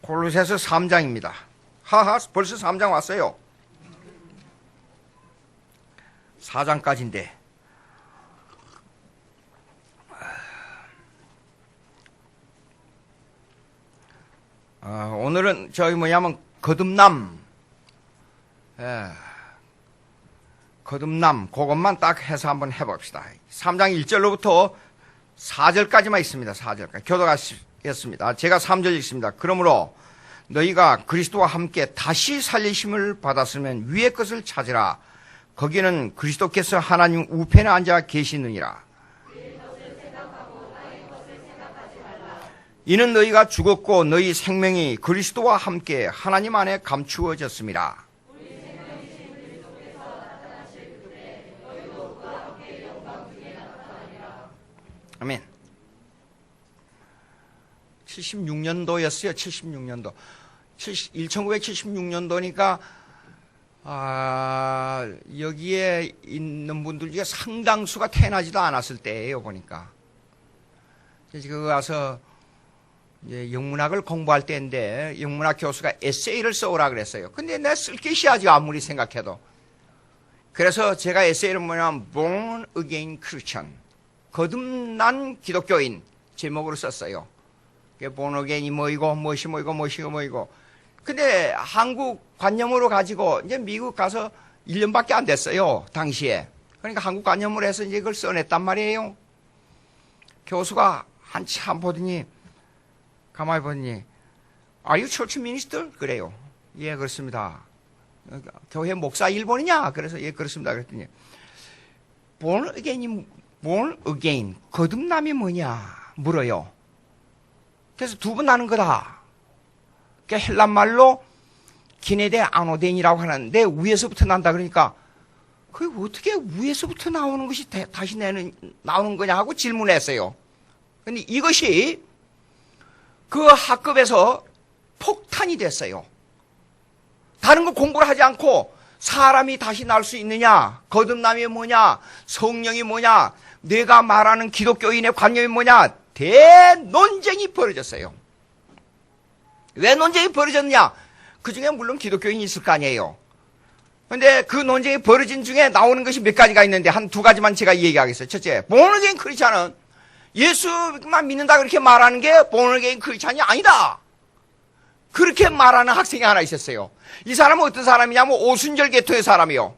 골로새서 3장입니다. 하하, 벌써 3장 왔어요. 4장까지인데 오늘은 저기 뭐냐면 거듭남, 거듭남 그것만 딱 해서 한번 해봅시다. 3장 1절로부터 4절까지만 있습니다. 4절까지 교도가였습니다. 제가 3절 읽습니다. 그러므로 너희가 그리스도와 함께 다시 살리심을 받았으면 위의 것을 찾으라. 거기는 그리스도께서 하나님 우편에 앉아 계시느니라. 이는 너희가 죽었고 너희 생명이 그리스도와 함께 하나님 안에 감추어졌습니다. 아멘. 76년도였어요. 76년도. 1976년도니까 여기에 있는 분들 중에 상당수가 태어나지도 않았을 때예요, 보니까. 지금 와서 이제 영문학을 공부할 때인데 영문학 교수가 에세이를 써오라 그랬어요. 근데 내가 쓸 것이 아직 아무리 생각해도. 그래서 제가 에세이를 뭐냐면 Born Again Christian, 거듭난 기독교인 제목으로 썼어요. Born Again이 뭐이고 무엇이 뭐이고 무엇이 뭐이고. 근데 한국 관념으로 가지고 이제 미국 가서 1년밖에 안 됐어요, 당시에. 그러니까 한국 관념으로 해서 이제 그걸 써냈단 말이에요. 교수가 한참 보더니 가만히 보니 Are you church minister? 그래요. 예, 그렇습니다. 교회 목사 일본이냐? 그래서 예, 그렇습니다. 그랬더니 Born again, 거듭남이 뭐냐? 물어요. 그래서 두 번 나는 거다. 그러니까 헬란말로 기네데 아노덴이라고 하는데 위에서부터 난다. 그러니까 그게 어떻게 위에서부터 나오는 것이 다시 나오는 거냐 하고 질문했어요. 근데 이것이 그 학급에서 폭탄이 됐어요. 다른 거 공부를 하지 않고 사람이 다시 나올 수 있느냐, 거듭남이 뭐냐, 성령이 뭐냐, 내가 말하는 기독교인의 관념이 뭐냐, 대논쟁이 벌어졌어요. 왜 논쟁이 벌어졌느냐? 그 중에 물론 기독교인이 있을 거 아니에요. 그런데 그 논쟁이 벌어진 중에 나오는 것이 몇 가지가 있는데 한 두 가지만 제가 얘기하겠어요. 첫째, 본어게인 크리스찬은 예수만 믿는다 그렇게 말하는 게 본어게인 크리스찬이 아니다. 그렇게 말하는 학생이 하나 있었어요. 이 사람은 어떤 사람이냐면 오순절 계통의 사람이요.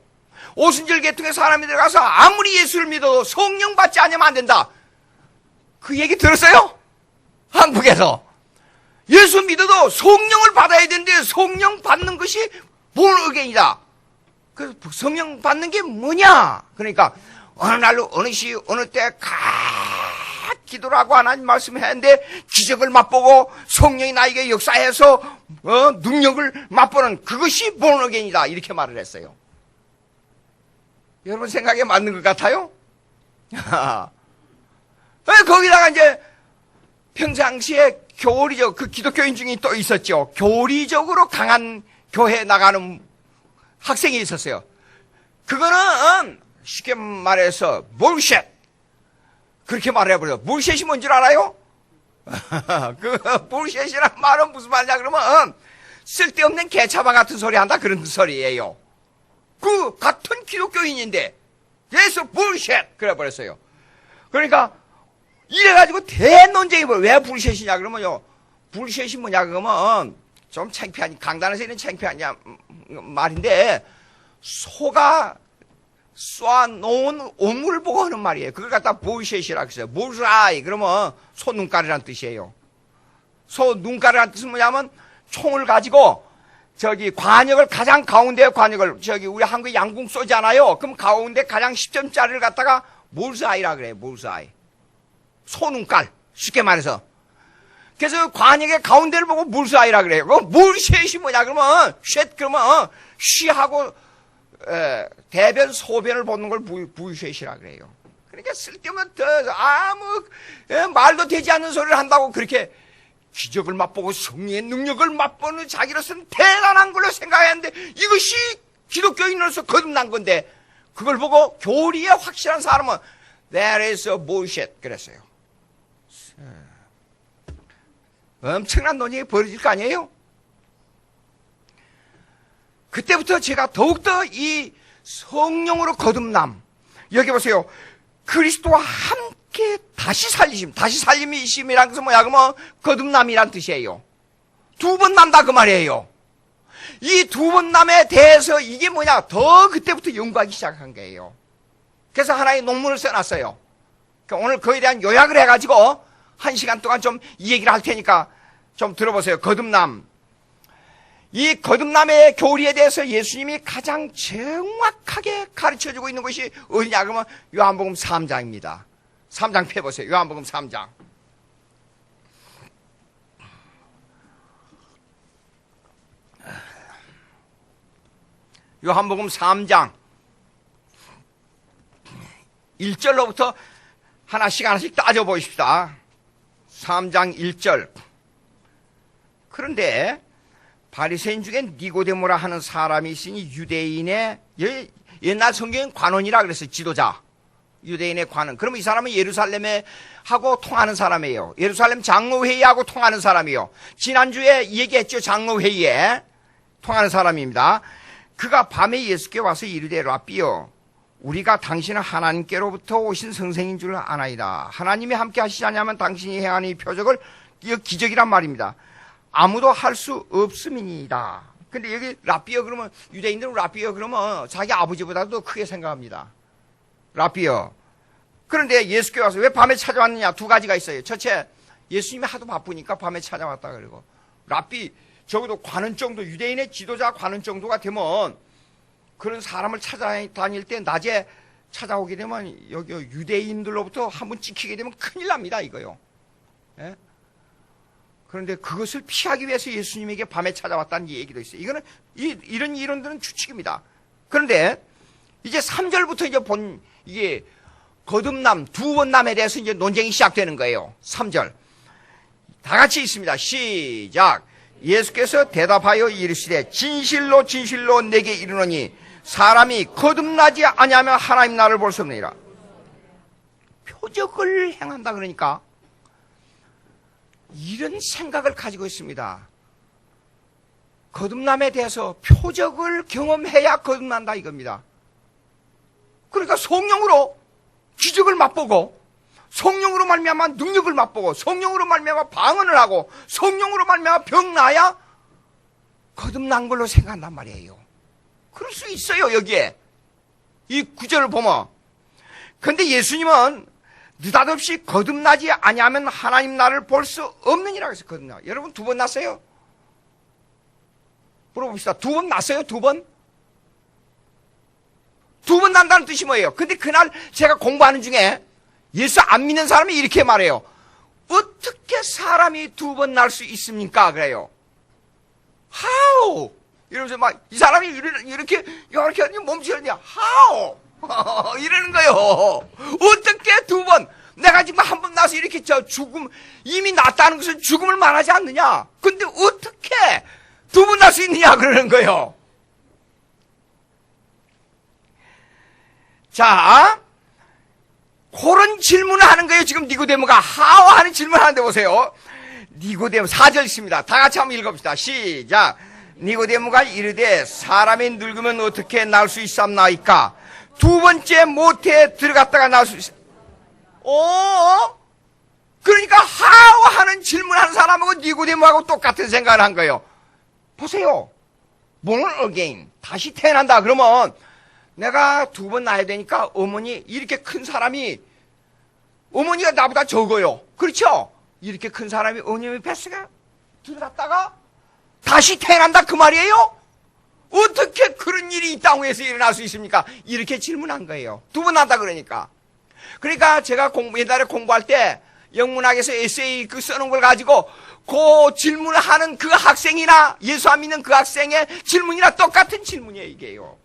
오순절 계통의 사람이 들어가서 아무리 예수를 믿어도 성령 받지 않으면 안 된다. 그 얘기 들었어요? 한국에서. 예수 믿어도 성령을 받아야 되는데 성령 받는 것이 본어게인이다. 그 성령 받는 게 뭐냐? 그러니까 어느 날로 어느 시 어느 때 기도를 하고 하나님 말씀했는데 기적을 맛보고 성령이 나에게 역사해서 능력을 맛보는 그것이 본어게인이다. 이렇게 말을 했어요. 여러분 생각에 맞는 것 같아요? 거기다가 이제 평상시에 교리적 그 기독교인 중에 또 있었죠. 교리적으로 강한 교회에 나가는 학생이 있었어요. 그거는 쉽게 말해서 bullshit 그렇게 말해버려. bullshit이 뭔 줄 알아요? 그 bullshit이란 말은 무슨 말이냐 그러면 쓸데없는 개차방 같은 소리 한다 그런 소리예요. 그 같은 기독교인인데 그래서 bullshit 그래 버렸어요. 그러니까 이래가지고 대논쟁이 벌어요. 왜 bullshit이냐 그러면요. bullshit이 뭐냐 그러면 좀 창피한 강단에서 있는 창피한 말인데 소가 쏴놓은 오물을 보고 하는 말이에요. 그걸 갖다 bullshit이라고 했어요. bullseye 그러면 소 눈깔이란 뜻이에요. 소 눈깔이란 뜻은 뭐냐면 총을 가지고 저기 관역을 가장 가운데 관역을 저기 우리 한국에 양궁 쏘잖아요. 그럼 가운데 가장 10점짜리를 갖다가 bullseye라 그래요. bullseye. 소 눈깔 쉽게 말해서. 그래서 관역의 가운데를 보고 bullseye라 그래요. 그 bullshit이 뭐냐 그러면 shit 그러면 쉬하고 대변 소변을 보는 걸 bullshit이라 그래요. 그러니까 쓸데없는 아무 말도 되지 않는 소리를 한다고 그렇게 기적을 맛보고 성령의 능력을 맛보는 자기로서는 대단한 걸로 생각했는데 이것이 기독교인으로서 거듭난 건데 그걸 보고 교리에 확실한 사람은 That is a bullshit 그랬어요. 엄청난 논쟁이 벌어질 거 아니에요? 그때부터 제가 더욱더 이 성령으로 거듭남, 여기 보세요. 그리스도와 함께 다시 살림이심이란 것은 뭐야? 그러면 거듭남이란 뜻이에요. 두 번 난다 그 말이에요. 이 두 번 남에 대해서 이게 뭐냐? 더 그때부터 연구하기 시작한 거예요. 그래서 하나의 논문을 써놨어요. 오늘 그에 대한 요약을 해가지고 1시간 동안 좀 이 얘기를 할 테니까 좀 들어보세요. 거듭남. 이 거듭남의 교리에 대해서 예수님이 가장 정확하게 가르쳐주고 있는 것이 어디냐 그러면 요한복음 3장입니다. 3장 펴보세요. 요한복음 3장. 요한복음 3장 1절로부터 하나씩 따져보십시다. 3장 1절. 그런데 바리새인 중에 니고데모라 하는 사람이 있으니 유대인의, 옛날 성경은 관원이라 그랬어요. 지도자. 유대인의 관원. 그러면 이 사람은 예루살렘에 하고 통하는 사람이에요. 예루살렘 장로회의하고 통하는 사람이에요. 지난주에 얘기했죠. 장로회의에 통하는 사람입니다. 그가 밤에 예수께 와서 이르되 라삐여, 우리가 당신은 하나님께로부터 오신 선생인 줄 아나이다. 하나님이 함께 하시지 않으면 당신이 행하는 이 표적을, 이거 기적이란 말입니다. 아무도 할 수 없음이니이다. 근데 여기 라삐어 그러면, 유대인들은 라삐어 그러면 자기 아버지보다도 크게 생각합니다. 라삐어. 그런데 예수께 와서 왜 밤에 찾아왔느냐? 두 가지가 있어요. 첫째, 예수님이 하도 바쁘니까 밤에 찾아왔다 그러고, 라삐, 적어도 관원 정도, 유대인의 지도자 관원 정도가 되면 그런 사람을 찾아다닐 때 낮에 찾아오게 되면 여기 유대인들로부터 한번 찍히게 되면 큰일 납니다, 이거요. 예? 그런데 그것을 피하기 위해서 예수님에게 밤에 찾아왔다는 얘기도 있어요. 이거는, 이런 이론들은 추측입니다. 그런데 이제 3절부터 이제 이게 거듭남, 두 번 남에 대해서 이제 논쟁이 시작되는 거예요. 3절. 다 같이 있습니다. 시작. 예수께서 대답하여 이르시되 진실로 진실로 내게 이르노니 사람이 거듭나지 아니하면 하나님 나라를 볼 수 없느니라. 표적을 행한다 그러니까 이런 생각을 가지고 있습니다. 거듭남에 대해서 표적을 경험해야 거듭난다 이겁니다. 그러니까 성령으로 기적을 맛보고, 성령으로 말미암아 능력을 맛보고, 성령으로 말미암아 방언을 하고, 성령으로 말미암아 병 나야 거듭난 걸로 생각한단 말이에요. 그럴 수 있어요. 여기에 이 구절을 보면. 그런데 예수님은 느닷없이 거듭나지 아니하면 하나님 나라를 볼 수 없느니라 그래서 거듭나. 여러분 두 번 났어요? 물어봅시다. 두 번 났어요? 두 번? 두 번 난다는 뜻이 뭐예요? 근데 그날 제가 공부하는 중에 예수 안 믿는 사람이 이렇게 말해요. 어떻게 사람이 두 번 날 수 있습니까? 그래요. How? 이러면서 막 이 사람이 이렇게 멈추냐? How? 이러는 거예요. 어떻게 두 번? 내가 지금 한 번 나서 이렇게 죽음, 이미 났다는 것은 죽음을 말하지 않느냐? 근데 어떻게 두 번 날 수 있느냐? 그러는 거예요. 자, 그런 질문을 하는 거예요. 지금 니고데모가 하오 하는 질문을 하는데 보세요. 니고데모 4절 있습니다. 다 같이 한번 읽어봅시다. 시작. 니고데모가 이르되 사람이 늙으면 어떻게 날 수 있삼나이까? 두 번째 모태에 들어갔다가 날 수 있... 그러니까 하오 하는 질문하는 사람하고 니고데모하고 똑같은 생각을 한 거예요. 보세요. born again. 다시 태어난다. 그러면 내가 두 번 낳아야 되니까 어머니, 이렇게 큰 사람이, 어머니가 나보다 적어요. 그렇죠? 이렇게 큰 사람이 어머니 뱃속에 들어갔다가 다시 태어난다 그 말이에요? 어떻게 그런 일이 이 땅에서 일어날 수 있습니까? 이렇게 질문한 거예요. 두 번 난다 그러니까. 그러니까 제가 옛날에 공부할 때 영문학에서 에세이 써놓은 걸 가지고 그 질문을 하는 그 학생이나 예수 안 믿는 그 학생의 질문이나 똑같은 질문이에요, 이게요.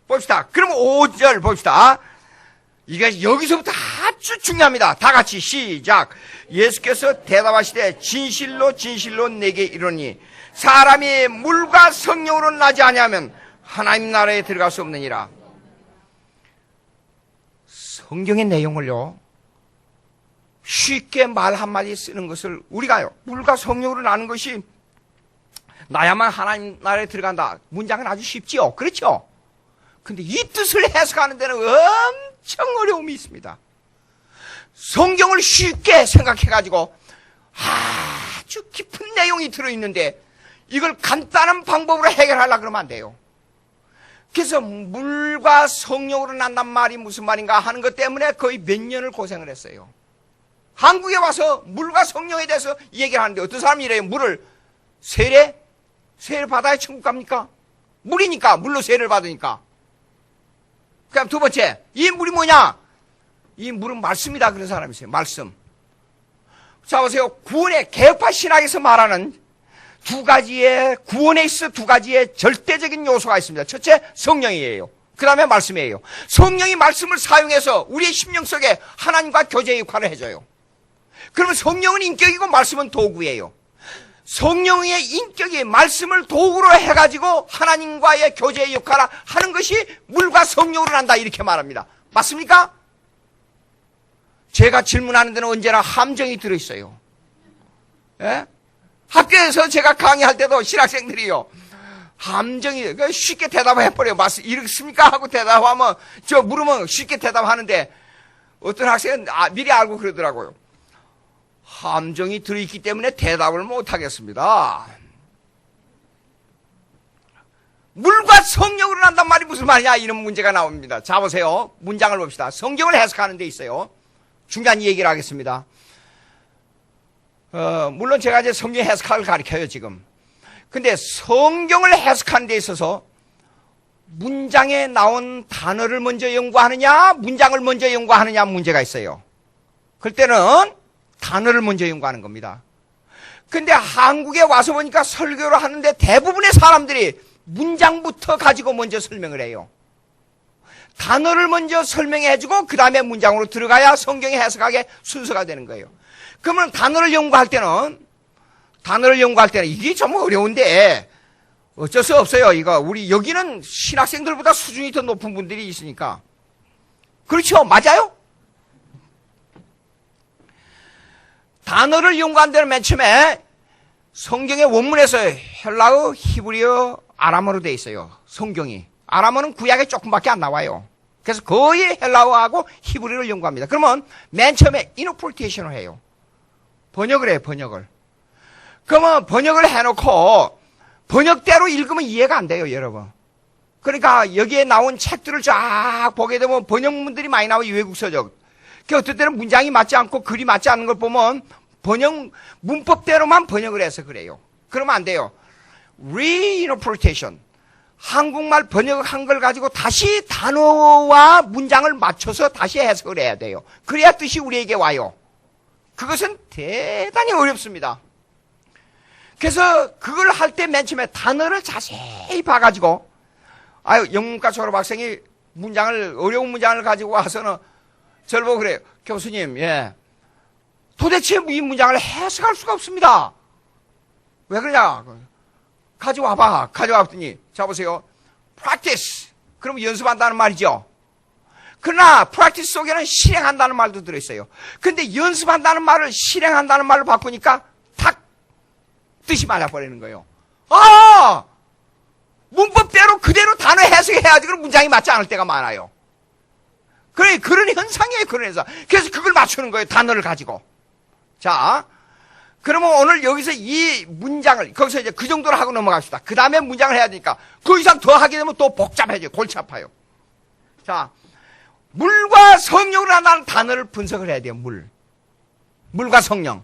봅시다. 그럼 5절 봅시다. 이게 여기서부터 아주 중요합니다. 다 같이 시작. 예수께서 대답하시되 진실로 진실로 내게 이르노니 사람이 물과 성령으로 나지 아니하면 하나님 나라에 들어갈 수 없느니라. 성경의 내용을요, 쉽게 말 한마디 쓰는 것을 우리가요, 물과 성령으로 나는 것이 나야만 하나님 나라에 들어간다. 문장은 아주 쉽지요. 그렇죠? 근데 이 뜻을 해석하는 데는 엄청 어려움이 있습니다. 성경을 쉽게 생각해가지고 아주 깊은 내용이 들어있는데 이걸 간단한 방법으로 해결하려고 그러면 안 돼요. 그래서 물과 성령으로 난단 말이 무슨 말인가 하는 것 때문에 거의 몇 년을 고생을 했어요. 한국에 와서 물과 성령에 대해서 얘기를 하는데 어떤 사람이 이래요. 물을 세례 받아야 천국 갑니까? 물이니까, 물로 세례를 받으니까. 그다음 두 번째, 이 물이 뭐냐? 이 물은 말씀이다. 그런 사람이 있어요. 말씀. 자, 보세요. 구원의 개혁파 신학에서 말하는 두 가지의, 구원에 있어 두 가지의 절대적인 요소가 있습니다. 첫째, 성령이에요. 그 다음에 말씀이에요. 성령이 말씀을 사용해서 우리의 심령 속에 하나님과 교제 역할을 해줘요. 그러면 성령은 인격이고 말씀은 도구예요. 성령의 인격이 말씀을 도구로 해가지고 하나님과의 교제 역할을 하는 것이 물과 성령으로 한다. 이렇게 말합니다. 맞습니까? 제가 질문하는 데는 언제나 함정이 들어있어요. 예? 학교에서 제가 강의할 때도 신학생들이요. 함정이, 쉽게 대답해버려요. 이렇습니까? 하고 대답하면, 물으면 쉽게 대답하는데, 어떤 학생은 미리 알고 그러더라고요. 함정이 들어있기 때문에 대답을 못하겠습니다. 물과 성령으로 난단 말이 무슨 말이냐? 이런 문제가 나옵니다. 자, 보세요. 문장을 봅시다. 성경을 해석하는 데 있어요. 중요한 얘기를 하겠습니다. 물론 제가 이제 성경 해석학을 가르쳐요, 지금. 근데 성경을 해석하는 데 있어서 문장에 나온 단어를 먼저 연구하느냐, 문장을 먼저 연구하느냐 문제가 있어요. 그럴 때는 단어를 먼저 연구하는 겁니다. 근데 한국에 와서 보니까 설교를 하는데 대부분의 사람들이 문장부터 가지고 먼저 설명을 해요. 단어를 먼저 설명해주고 그 다음에 문장으로 들어가야 성경의 해석학의 순서가 되는 거예요. 그러면 단어를 연구할 때는 이게 좀 어려운데 어쩔 수 없어요. 우리 여기는 신학생들보다 수준이 더 높은 분들이 있으니까. 그렇죠? 맞아요? 단어를 연구한 데는 맨 처음에 성경의 원문에서 헬라어, 히브리어, 아람어로 되어 있어요. 성경이. 아람어는 구약에 조금밖에 안 나와요. 그래서 거의 헬라어하고 히브리어를 연구합니다. 그러면 맨 처음에 인터프리테이션을 해요. 번역을 해요, 번역을. 그러면 번역을 해놓고 번역대로 읽으면 이해가 안 돼요, 여러분. 그러니까 여기에 나온 책들을 쫙 보게 되면 번역문들이 많이 나와요, 외국 서적. 어떤 때는 문장이 맞지 않고 글이 맞지 않는 걸 보면 문법대로만 번역을 해서 그래요. 그러면 안 돼요. Reinterpretation. 한국말 번역한 걸 가지고 다시 단어와 문장을 맞춰서 다시 해석을 해야 돼요. 그래야 뜻이 우리에게 와요. 그것은 대단히 어렵습니다. 그래서 그걸 할 때 맨 처음에 단어를 자세히 봐가지고, 영문과 졸업 학생이 어려운 문장을 가지고 와서는 저를 보고 그래요. 교수님, 도대체 이 문장을 해석할 수가 없습니다. 왜 그러냐? 가져와봤더니, 자, 보세요. practice. 그럼 연습한다는 말이죠. 그러나, practice 속에는 실행한다는 말도 들어있어요. 근데 연습한다는 말을 실행한다는 말로 바꾸니까, 탁! 뜻이 맞아버리는 거예요. 문법대로 그대로 단어 해석해야지 그럼 문장이 맞지 않을 때가 많아요. 그런 현상이에요, 그런 현상. 그래서 그걸 맞추는 거예요, 단어를 가지고. 자, 그러면 오늘 여기서 이 문장을, 거기서 이제 그 정도로 하고 넘어갑시다. 그 다음에 문장을 해야 되니까, 그 이상 더 하게 되면 또 복잡해져요. 골치 아파요. 자, 물과 성령으로 한다는 단어를 분석을 해야 돼요, 물과 성령.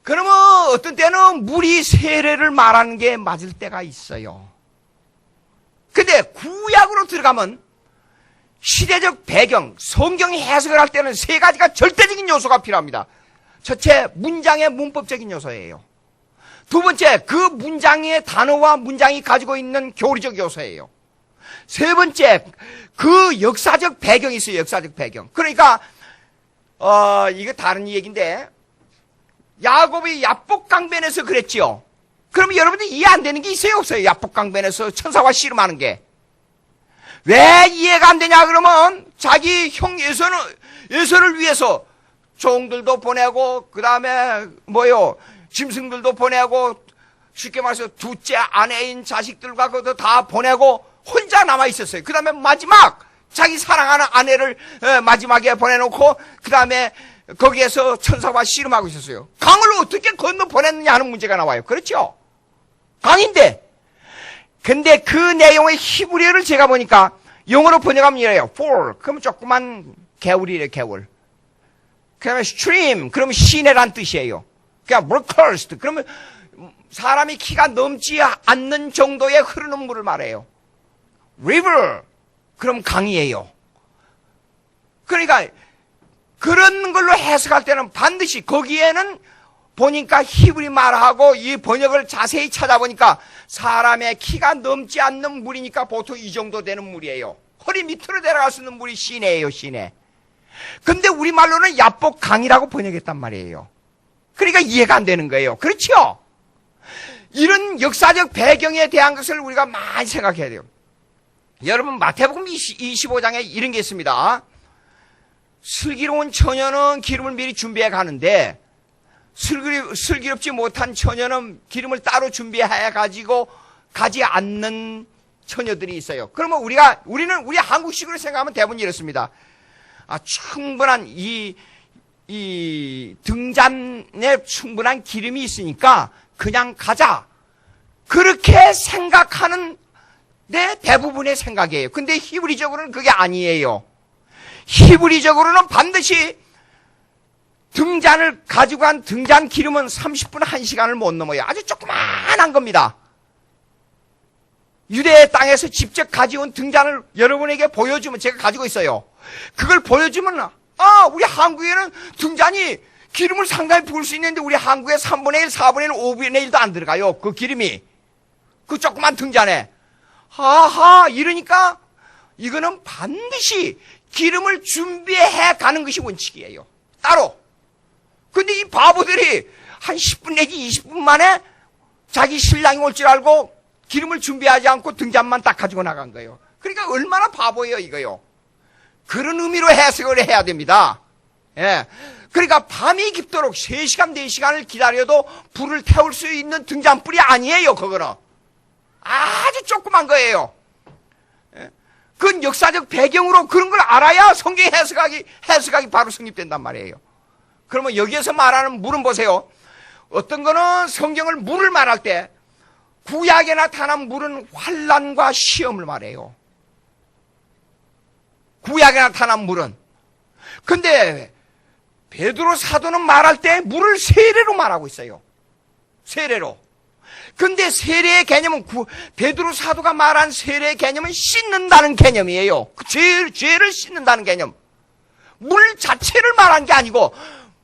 그러면 어떤 때는 물이 세례를 말하는 게 맞을 때가 있어요. 근데 구약으로 들어가면 시대적 배경, 성경이 해석을 할 때는 세 가지가 절대적인 요소가 필요합니다. 첫째, 문장의 문법적인 요소예요. 두 번째, 그 문장의 단어와 문장이 가지고 있는 교리적 요소예요. 세 번째, 그 역사적 배경이 있어요, 역사적 배경. 그러니까, 이거 다른 얘기인데, 야곱이 야복강변에서 그랬지요. 그러면 여러분들 이해 안 되는 게 있어요, 없어요? 야복강변에서 천사와 씨름하는 게. 왜 이해가 안 되냐 그러면 자기 형 예서를 위해서 종들도 보내고 그 다음에 짐승들도 보내고 쉽게 말해서 둘째 아내인 자식들과 그것도 다 보내고 혼자 남아 있었어요. 그 다음에 마지막 자기 사랑하는 아내를 마지막에 보내놓고 그 다음에 거기에서 천사와 씨름하고 있었어요. 강을 어떻게 건너 보냈느냐 하는 문제가 나와요. 그렇죠? 강인데. 근데 그 내용의 히브리어를 제가 보니까 영어로 번역하면 이래요. fall. 그러면 조그만 개울이래, 개울. 그 다음에 stream. 그러면 시내란 뜻이에요. 그냥 물 cursed. 그러면 사람이 키가 넘지 않는 정도의 흐르는 물을 말해요. river. 그럼 강이에요. 그러니까 그런 걸로 해석할 때는 반드시 거기에는 보니까 히브리 말하고 이 번역을 자세히 찾아보니까 사람의 키가 넘지 않는 물이니까 보통 이 정도 되는 물이에요. 허리 밑으로 내려갈 수 있는 물이 시내예요, 시내. 근데 우리말로는 야복 강이라고 번역했단 말이에요. 그러니까 이해가 안 되는 거예요. 그렇죠? 이런 역사적 배경에 대한 것을 우리가 많이 생각해야 돼요. 여러분 마태복음 25장에 이런 게 있습니다. 슬기로운 처녀는 기름을 미리 준비해 가는데 슬기롭지 못한 처녀는 기름을 따로 준비해 가지고 가지 않는 처녀들이 있어요. 그러면 우리는 우리 한국식으로 생각하면 대부분 이렇습니다. 충분한 이 등잔에 충분한 기름이 있으니까 그냥 가자. 그렇게 생각하는 내 대부분의 생각이에요. 근데 히브리적으로는 그게 아니에요. 히브리적으로는 반드시 등잔을 가지고 간 등잔 기름은 30분 1시간을 못 넘어요. 아주 조그만한 겁니다. 유대의 땅에서 직접 가져온 등잔을 여러분에게 보여주면, 제가 가지고 있어요. 그걸 보여주면 우리 한국에는 등잔이 기름을 상당히 부을 수 있는데 우리 한국에 3분의 1, 4분의 1, 5분의 1도 안 들어가요. 그 기름이. 그 조그만 등잔에. 이러니까 이거는 반드시 기름을 준비해 가는 것이 원칙이에요. 따로. 근데 이 바보들이 한 10분 내지 20분 만에 자기 신랑이 올 줄 알고 기름을 준비하지 않고 등잔만 딱 가지고 나간 거예요. 그러니까 얼마나 바보예요, 이거요. 그런 의미로 해석을 해야 됩니다. 예. 그러니까 밤이 깊도록 3시간, 4시간을 기다려도 불을 태울 수 있는 등잔불이 아니에요, 그거는. 아주 조그만 거예요. 예. 그건 역사적 배경으로 그런 걸 알아야 성경 해석하기 바로 성립된단 말이에요. 그러면 여기에서 말하는 물은 보세요. 어떤 거는 성경을 물을 말할 때 구약에 나타난 물은 환난과 시험을 말해요. 구약에 나타난 물은. 근데 베드로 사도는 말할 때 물을 세례로 말하고 있어요. 세례로. 근데 세례의 개념은 베드로 사도가 말한 세례의 개념은 씻는다는 개념이에요. 죄를 씻는다는 개념. 물 자체를 말한 게 아니고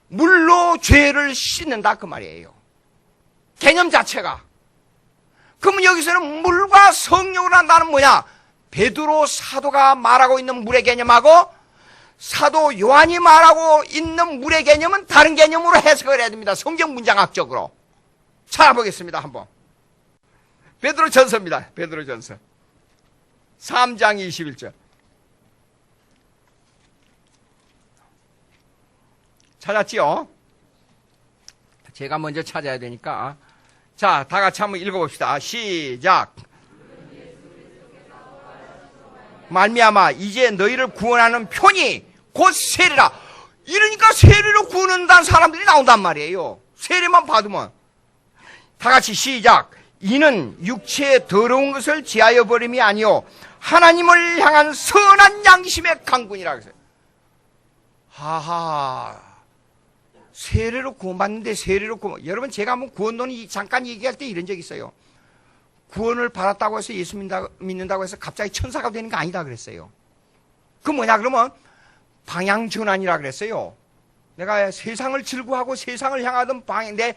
물로 죄를 씻는다 그 말이에요. 개념 자체가. 그러면 여기서는 물과 성령으로 한다는 뭐냐? 베드로 사도가 말하고 있는 물의 개념하고 사도 요한이 말하고 있는 물의 개념은 다른 개념으로 해석을 해야 됩니다. 성경 문장학적으로. 찾아보겠습니다. 한번. 베드로 전서입니다. 베드로 전서 3장 21절. 찾았지요? 제가 먼저 찾아야 되니까. 자, 다 같이 한번 읽어봅시다. 시작. 말미암아 이제 너희를 구원하는 편이 곧 세례라. 이러니까 세례로 구원한다는 사람들이 나온단 말이에요. 세례만 받으면. 다 같이 시작. 이는 육체의 더러운 것을 제하여 버림이 아니요 하나님을 향한 선한 양심의 강군이라 그랬어요. 세례로 구원받는데 세례로 구원. 여러분 제가 한번 구원론이 잠깐 얘기할 때 이런 적이 있어요. 구원을 받았다고 해서 예수 믿는다고 해서 갑자기 천사가 되는 게 아니다 그랬어요. 그 뭐냐 그러면 방향전환이라 그랬어요. 내가 세상을 즐거워하고 세상을 향하던 내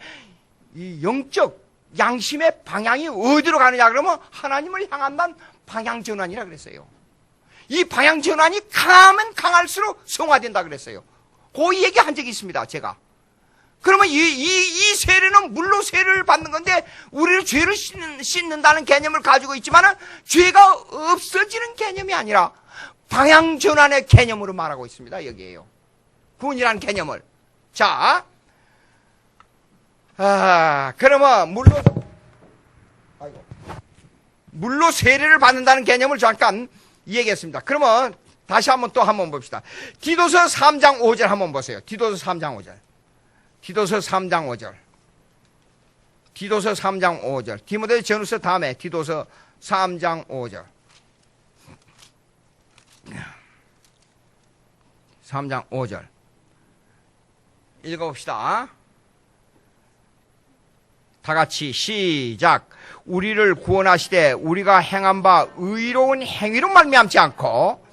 이 영적 양심의 방향이 어디로 가느냐 그러면 하나님을 향한다는 방향전환이라 그랬어요. 이 방향전환이 강하면 강할수록 성화된다 그랬어요. 그 얘기 한 적이 있습니다. 제가. 그러면 이 세례는 물로 세례를 받는 건데 우리를 죄를 씻는다는 개념을 가지고 있지만은 죄가 없어지는 개념이 아니라 방향전환의 개념으로 말하고 있습니다. 여기에요. 구원이라는 개념을. 자, 그러면 물로 물로 세례를 받는다는 개념을 잠깐 얘기했습니다. 그러면 다시 한번 봅시다. 디도서 3장 5절 한번 보세요. 디도서 3장 5절. 디도서 3장 5절. 디도서 3장 5절. 디모데 전후서 다음에 디도서 3장 5절. 3장 5절. 읽어봅시다. 다 같이 시작. 우리를 구원하시되 우리가 행한 바 의로운 행위로 말미암지 않고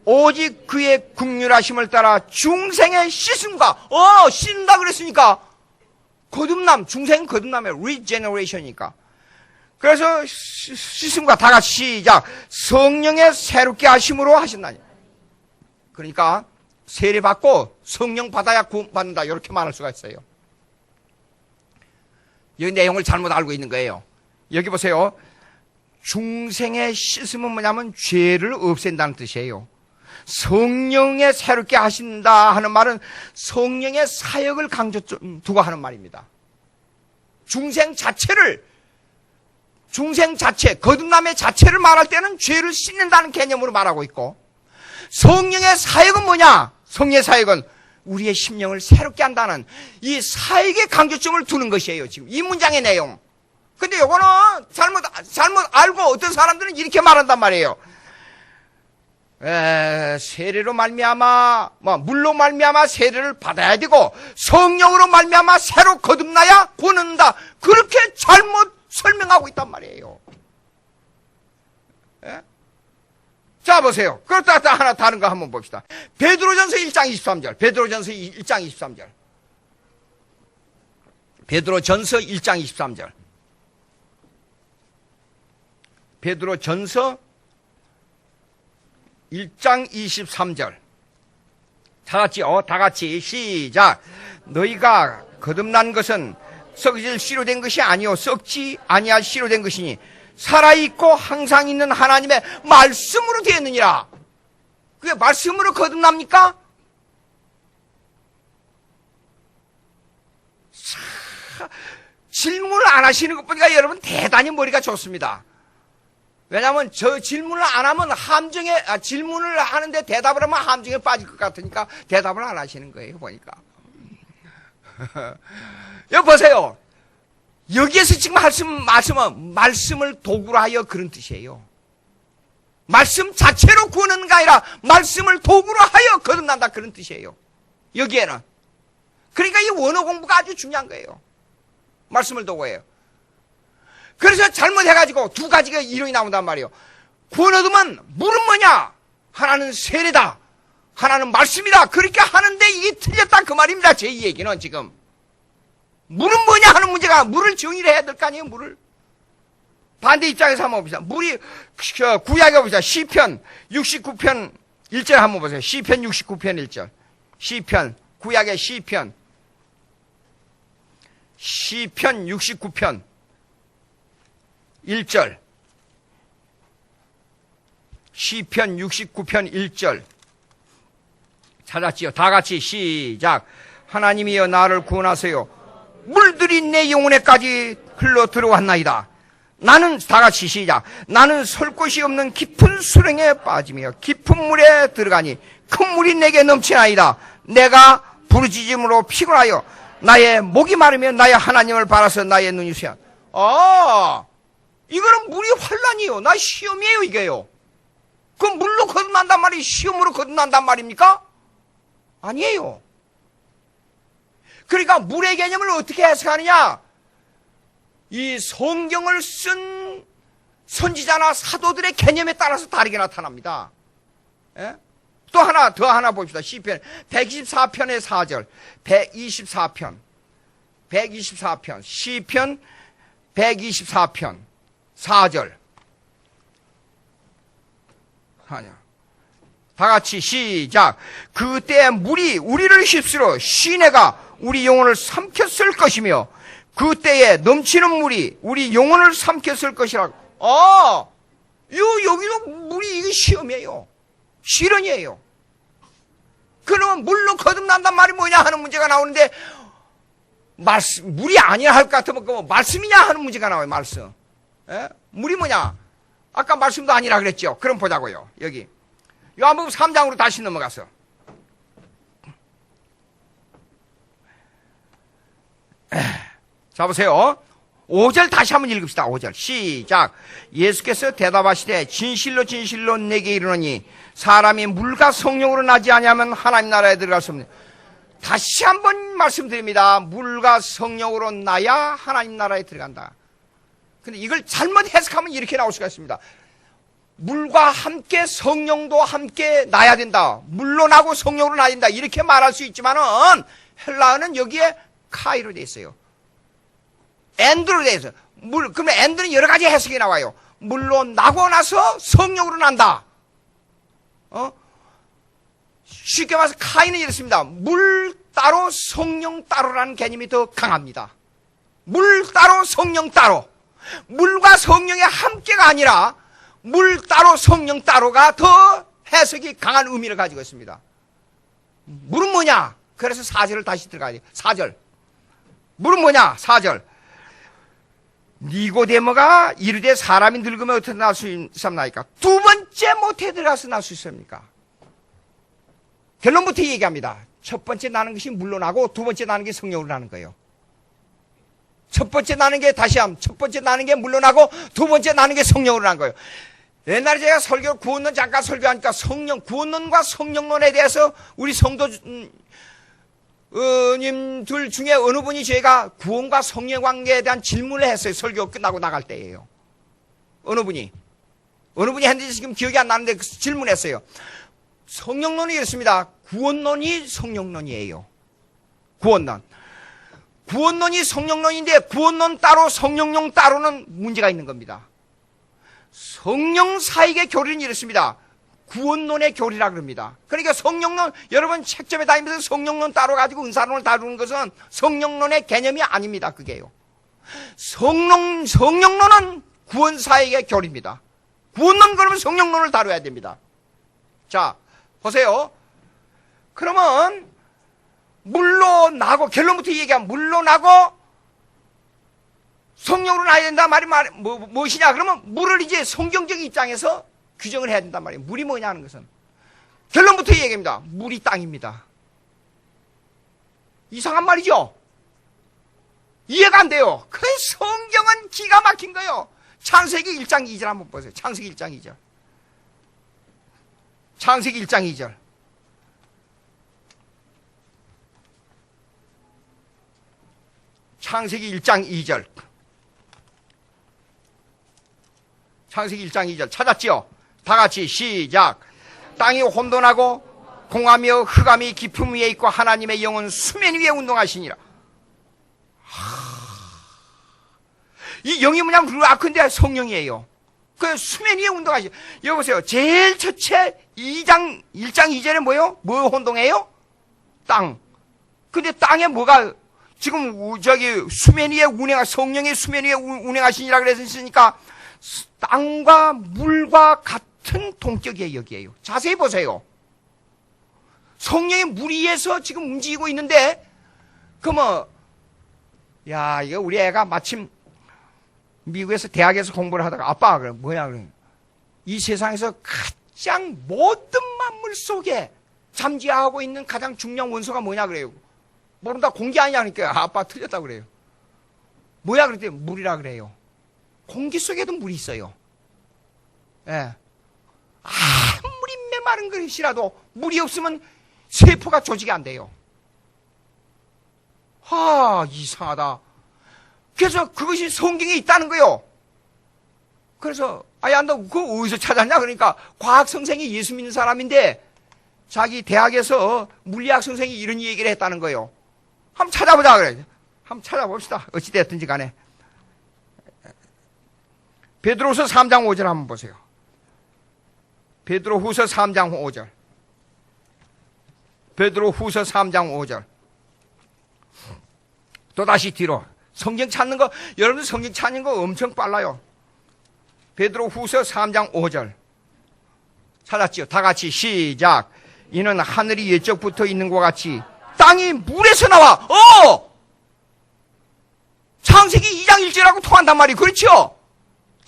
오직 그의 긍휼하심을 따라 중생의 씻음과 씻는다 그랬으니까 거듭남, 중생 거듭남의 regeneration이니까. 그래서 씻음과 다 같이 시작. 성령의 새롭게 하심으로 하신다니. 그러니까 세례 받고 성령 받아야 구원받는다 이렇게 말할 수가 있어요. 이 내용을 잘못 알고 있는 거예요. 여기 보세요. 중생의 씻음은 뭐냐면 죄를 없앤다는 뜻이에요. 성령의 새롭게 하신다 하는 말은 성령의 사역을 강조 두고 하는 말입니다. 중생 자체, 거듭남의 자체를 말할 때는 죄를 씻는다는 개념으로 말하고 있고, 성령의 사역은 뭐냐? 성령의 사역은 우리의 심령을 새롭게 한다는 이 사역의 강조점을 두는 것이에요. 지금 이 문장의 내용. 근데 요거는 잘못 알고 어떤 사람들은 이렇게 말한단 말이에요. 세례로 말미암아, 물로 말미암아 세례를 받아야 되고 성령으로 말미암아 새로 거듭나야 구원한다. 그렇게 잘못 설명하고 있단 말이에요. 예? 자, 보세요. 그렇다 하나 다른 거 한번 봅시다. 베드로전서 1장 23절. 베드로전서 1장 23절. 베드로전서 1장 23절. 베드로전서 1장 23절. 다 같이 시작. 너희가 거듭난 것은 썩을 씨로 된 것이 아니요 썩지 아니할 씨로 된 것이니 살아있고 항상 있는 하나님의 말씀으로 되었느니라. 그게 말씀으로 거듭납니까? 질문을 안 하시는 것 보니까 여러분 대단히 머리가 좋습니다. 왜냐하면 저 질문을 안 하면 질문을 하는데 대답을 하면 함정에 빠질 것 같으니까 대답을 안 하시는 거예요, 보니까. 여기 보세요. 여기에서 지금 말씀은 말씀을 도구로 하여 그런 뜻이에요. 말씀 자체로 구하는 게 아니라 말씀을 도구로 하여 거듭난다 그런 뜻이에요. 여기에는. 그러니까 이 원어 공부가 아주 중요한 거예요. 말씀을 도구해요. 그래서 잘못해가지고 두 가지가 이론이 나온단 말이에요. 구원 얻으면 물은 뭐냐? 하나는 세례다. 하나는 말씀이다. 그렇게 하는데 이게 틀렸다 그 말입니다. 제 얘기는 지금. 물은 뭐냐 하는 문제가 물을 정의를 해야 될 거 아니에요. 물을. 반대 입장에서 한번 봅시다. 물이 구약에 봅시다. 시편 69편 1절 한번 보세요. 시편 69편 1절. 시편 구약의 시편 69편 1절. 시편 69편 1절. 찾았지요? 다 같이 시작. 하나님이여 나를 구원하세요. 물들이 내 영혼에까지 흘러 들어왔나이다. 나는 다 같이 시작. 나는 설 곳이 없는 깊은 수렁에 빠지며 깊은 물에 들어가니 큰 물이 내게 넘치나이다. 내가 부르짖음으로 피곤하여 나의 목이 마르며 나의 하나님을 바라서 나의 눈이 쇠한. 이거는 물이 환란이요. 나 시험이에요, 이게요. 그럼 물로 거듭난단 말이 시험으로 거듭난단 말입니까? 아니에요. 그러니까 물의 개념을 어떻게 해석하느냐? 이 성경을 쓴 선지자나 사도들의 개념에 따라서 다르게 나타납니다. 예? 또 더 하나 봅시다. 시편 124편의 4절. 124편. 시편 124편 4절. 다 같이 시작. 그때 물이 우리를 휩쓸어 시내가 우리 영혼을 삼켰을 것이며 그때에 넘치는 물이 우리 영혼을 삼켰을 것이라고. 여기도 물이 이게 시험이에요. 실현이에요. 그러면 물로 거듭난단 말이 뭐냐 하는 문제가 나오는데 물이 아니야 할 것 같으면 말씀이냐 하는 문제가 나와요. 말씀. 예? 물이 뭐냐? 아까 말씀도 아니라 그랬죠. 그럼 보자고요. 여기 요한복음 3장으로 다시 넘어가서 자 보세요. 5절 다시 한번 읽읍시다. 5절 시작. 예수께서 대답하시되 진실로 진실로 내게 이르노니 사람이 물과 성령으로 나지 아니하면 하나님 나라에 들어갈 수 없느니. 다시 한번 말씀드립니다. 물과 성령으로 나야 하나님 나라에 들어간다. 근데 이걸 잘못 해석하면 이렇게 나올 수가 있습니다. 물과 함께 성령도 함께 나야 된다. 물로 나고 성령으로 나야 된다. 이렇게 말할 수 있지만은 헬라어는 여기에 카이로 되어 있어요. 엔드로 되어 있어요. 그러면 엔드는 여러 가지 해석이 나와요. 물로 나고 나서 성령으로 난다. 쉽게 말해서 카이는 이렇습니다. 물 따로 성령 따로라는 개념이 더 강합니다. 물 따로 성령 따로. 물과 성령의 함께가 아니라 물 따로 성령 따로가 더 해석이 강한 의미를 가지고 있습니다. 물은 뭐냐? 그래서 4절을 다시 들어가야 돼요. 4절. 물은 뭐냐? 4절. 니고데모가 이르되 사람이 늙으면 어떻게 날 수 있습니까? 두 번째 모태에 들어가서 날 수 있습니까? 결론부터 얘기합니다. 첫 번째 나는 것이 물로 나고 두 번째 나는 게 성령으로 나는 거예요. 첫 번째 나는 게 다시 첫 번째 나는 게 물로 나고 두 번째 나는 게 성령으로 나는 거예요. 옛날에 제가 구원론 잠깐 설교하니까 구원론과 성령론에 대해서 우리 성도님들 중에 어느 분이 저희가 구원과 성령 관계에 대한 질문을 했어요. 설교 끝나고 나갈 때예요. 어느 분이 했는지 지금 기억이 안 나는데 질문했어요. 성령론이 이렇습니다. 구원론이 성령론이에요. 구원론이 성령론인데 구원론 따로 성령론 따로는 문제가 있는 겁니다. 성령 사이의 교리는 이렇습니다. 구원론의 교리라 그럽니다. 그러니까 성령론, 여러분 책점에 다니면서 성령론 따로 가지고 은사론을 다루는 것은 성령론의 개념이 아닙니다. 그게요. 성령론은 구원 사이의 교리입니다. 구원론 그러면 성령론을 다뤄야 됩니다. 자, 보세요. 그러면 물로 나고, 결론부터 얘기하면 물로 나고 성령으로 나야 된다 말이 무엇이냐? 그러면 물을 이제 성경적인 입장에서 규정을 해야 된단 말이에요. 물이 뭐냐는 것은. 결론부터 얘기합니다. 물이 땅입니다. 이상한 말이죠? 이해가 안 돼요. 그 성경은 기가 막힌 거예요. 창세기 1장 2절 한번 보세요. 창세기 1장 2절. 창세기 1장 2절. 창세기 1장 2절. 창세기 1장 2절 찾았지요? 다 같이 시작. 땅이 혼돈하고 공하며 흑암이 깊음 위에 있고 하나님의 영은 수면 위에 운동하시니라. 이 영이 뭐냐면 루아크인데 성령이에요. 그 수면 위에 운동하시. 여기 보세요. 제일 첫째 1장 2절에 뭐예요? 뭐 혼동해요? 땅. 근데 땅에 뭐가 지금 수면 위에 성령의 수면 위에 운행하시니라 그랬으니까 땅과 물과 같은 동격이에요. 여기에요. 자세히 보세요. 성령의 물 위에서 지금 움직이고 있는데 이거 우리 애가 마침 미국에서 대학에서 공부를 하다가 아빠 그래 뭐야 그래 이 세상에서 가장 모든 만물 속에 잠재하고 있는 가장 중요한 원소가 뭐냐 그래요. 모른다. 공기 아니냐 그러니까 아빠 틀렸다 그래요. 뭐야 그랬더니 물이라 그래요. 공기 속에도 물이 있어요. 예. 아무리 메마른 그릇이라도 물이 없으면 세포가 조직이 안 돼요. 이상하다. 그래서 그것이 성경에 있다는 거예요. 그래서 너 그거 어디서 찾았냐? 그러니까 과학 선생이 예수 믿는 사람인데 자기 대학에서 물리학 선생이 이런 얘기를 했다는 거예요. 한번 찾아보자 그래. 한번 찾아봅시다. 어찌됐든지 간에. 베드로후서 3장 5절 한번 보세요. 베드로후서 3장 5절. 베드로후서 3장 5절. 또다시 뒤로. 성경 찾는 거, 여러분들 성경 찾는 거 엄청 빨라요. 베드로후서 3장 5절. 찾았지요? 다 같이 시작. 이는 하늘이 예적 붙어 있는 것 같이 땅이 물에서 나와. 창세기 2장 1절하고 통한단 말이에요. 그렇죠?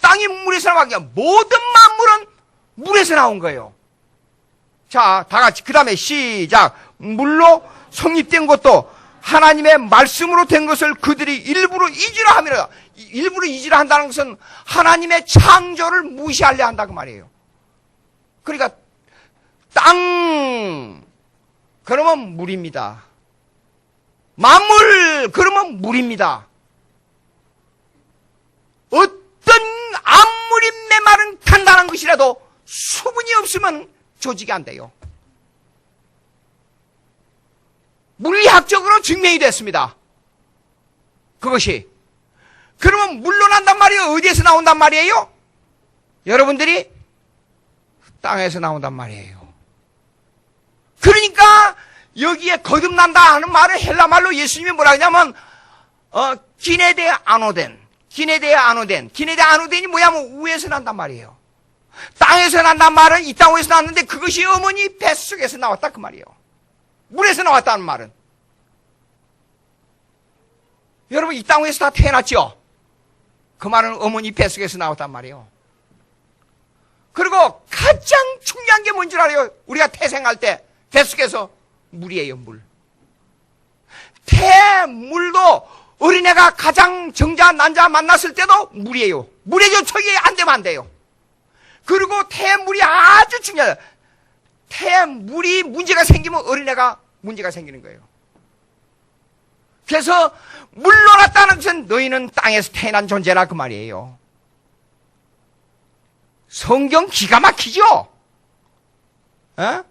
땅이 물에서 나온 게 모든 만물은 물에서 나온 거예요. 자, 다 같이 그 다음에 시작. 물로 성립된 것도 하나님의 말씀으로 된 것을 그들이 일부러 잊으라 함이라. 일부러 잊으라 한다는 것은 하나님의 창조를 무시하려 한다 그 말이에요. 그러니까 땅 그러면 물입니다. 만물 그러면 물입니다. 어떤 아무리 메마른 단단한 것이라도 수분이 없으면 조직이 안 돼요. 물리학적으로 증명이 됐습니다. 그것이. 그러면 물로 난단 말이에요? 어디에서 나온단 말이에요? 여러분들이 땅에서 나온단 말이에요. 그러니까 여기에 거듭난다 하는 말은 헬라 말로 예수님이 뭐라 하냐면 기네데 아노덴. 기네데 아노덴이 뭐냐면 위에서 난단 말이에요. 땅에서 난단 말은 이 땅에서 났는데 그것이 어머니 뱃속에서 나왔다 그 말이에요. 물에서 나왔다는 말은. 여러분 이 땅에서 다 태어났죠? 그 말은 어머니 뱃속에서 나왔단 말이에요. 그리고 가장 중요한 게 뭔지 알아요? 우리가 태생할 때 뱃속에서 물이에요, 물. 태물도 어린애가 가장 정자, 난자 만났을 때도 물이에요. 물의 요청이 안 되면 안 돼요. 그리고 태물이 아주 중요해요. 태물이 문제가 생기면 어린애가 문제가 생기는 거예요. 그래서 물로 났다는 것은 너희는 땅에서 태어난 존재라 그 말이에요. 성경 기가 막히죠? 에?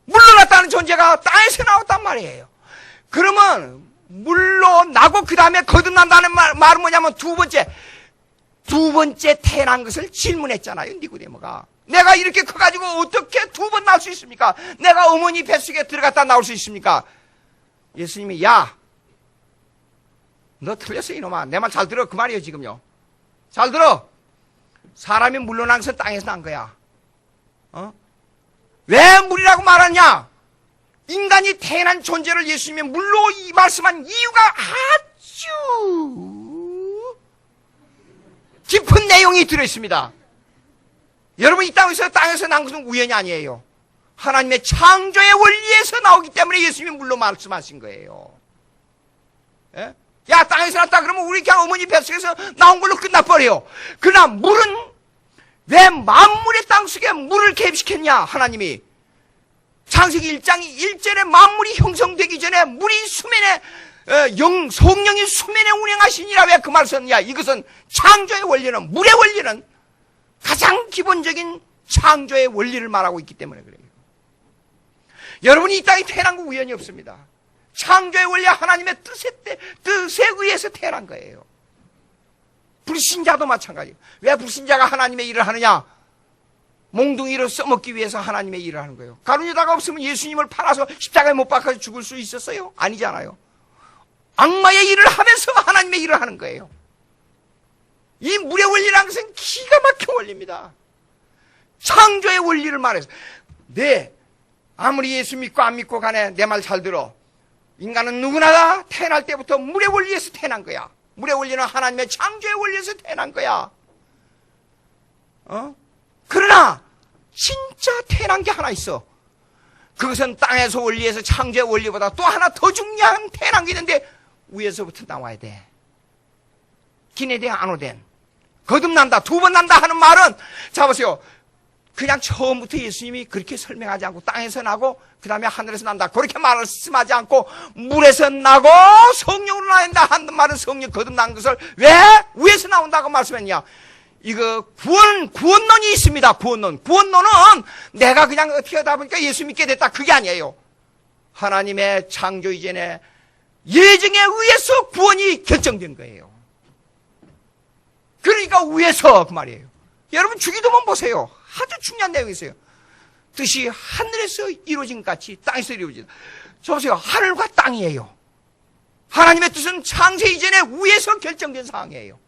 물로 났다는 존재가 땅에서 나왔단 말이에요. 그러면 물로 나고 그 다음에 거듭난다는 말은 뭐냐면 두 번째 태어난 것을 질문했잖아요. 니고데모가. 내가 이렇게 커가지고 어떻게 두 번 나올 수 있습니까? 내가 어머니 뱃속에 들어갔다 나올 수 있습니까? 예수님이 야, 너 틀렸어 이놈아. 내 말 잘 들어. 그 말이에요 지금요. 잘 들어. 사람이 물로 난 것은 땅에서 난 거야. 왜 물이라고 말하냐? 인간이 태어난 존재를 예수님이 물로 이 말씀한 이유가 아주 깊은 내용이 들어있습니다. 여러분 이 땅에서 난 것은 우연이 아니에요. 하나님의 창조의 원리에서 나오기 때문에 예수님이 물로 말씀하신 거예요. 예? 야 땅에서 났다 그러면 우리 그냥 어머니 뱃속에서 나온 걸로 끝나버려요. 그러나 물은 왜 만물의 땅속에 물을 개입시켰냐 하나님이. 창세기 1장 1절에 만물이 형성되기 전에 물이 수면에 성령이 수면에 운행하시니라 왜 그 말을 썼냐. 이것은 창조의 원리는 물의 원리는 가장 기본적인 창조의 원리를 말하고 있기 때문에 그래요. 여러분이 이 땅에 태어난 거 우연이 없습니다. 창조의 원리와 하나님의 뜻에 의해서 태어난 거예요. 불신자도 마찬가지예요. 왜 불신자가 하나님의 일을 하느냐? 몽둥이로 써먹기 위해서 하나님의 일을 하는 거예요. 가룟유다가 없으면 예수님을 팔아서 십자가에 못 박아서 죽을 수 있었어요? 아니잖아요. 악마의 일을 하면서 하나님의 일을 하는 거예요. 이 물의 원리라는 것은 기가 막힌 원리입니다. 창조의 원리를 말해서 아무리 예수 믿고 안 믿고 간에 내 말 잘 들어. 인간은 누구나 태어날 때부터 물의 원리에서 태어난 거야. 물의 원리는 하나님의 창조의 원리에서 태어난 거야. 그러나 진짜 태어난 게 하나 있어. 그것은 땅에서 원리에서 창조의 원리보다 또 하나 더 중요한 태어난 게 있는데 위에서부터 나와야 돼. 기네데 아노덴. 거듭난다, 두 번 난다 하는 말은 자 보세요. 그냥 처음부터 예수님이 그렇게 설명하지 않고 땅에서 나고 그 다음에 하늘에서 난다 그렇게 말씀하지 않고 물에서 나고 성령으로 나온다 하는 말은 성령 거듭난 것을 왜 위에서 나온다고 말씀했냐. 이거 구원론이 있습니다. 구원론은 내가 그냥 어떻게 하다 보니까 예수 믿게 됐다 그게 아니에요. 하나님의 창조 이전에 예정에 의해서 구원이 결정된 거예요. 그러니까 위에서 그 말이에요. 여러분 주기도문 보세요. 아주 중요한 내용이 있어요. 뜻이 하늘에서 이루어진 것 같이 땅에서 이루어진다. 저 보세요. 하늘과 땅이에요. 하나님의 뜻은 창세 이전에 위에서 결정된 사항이에요.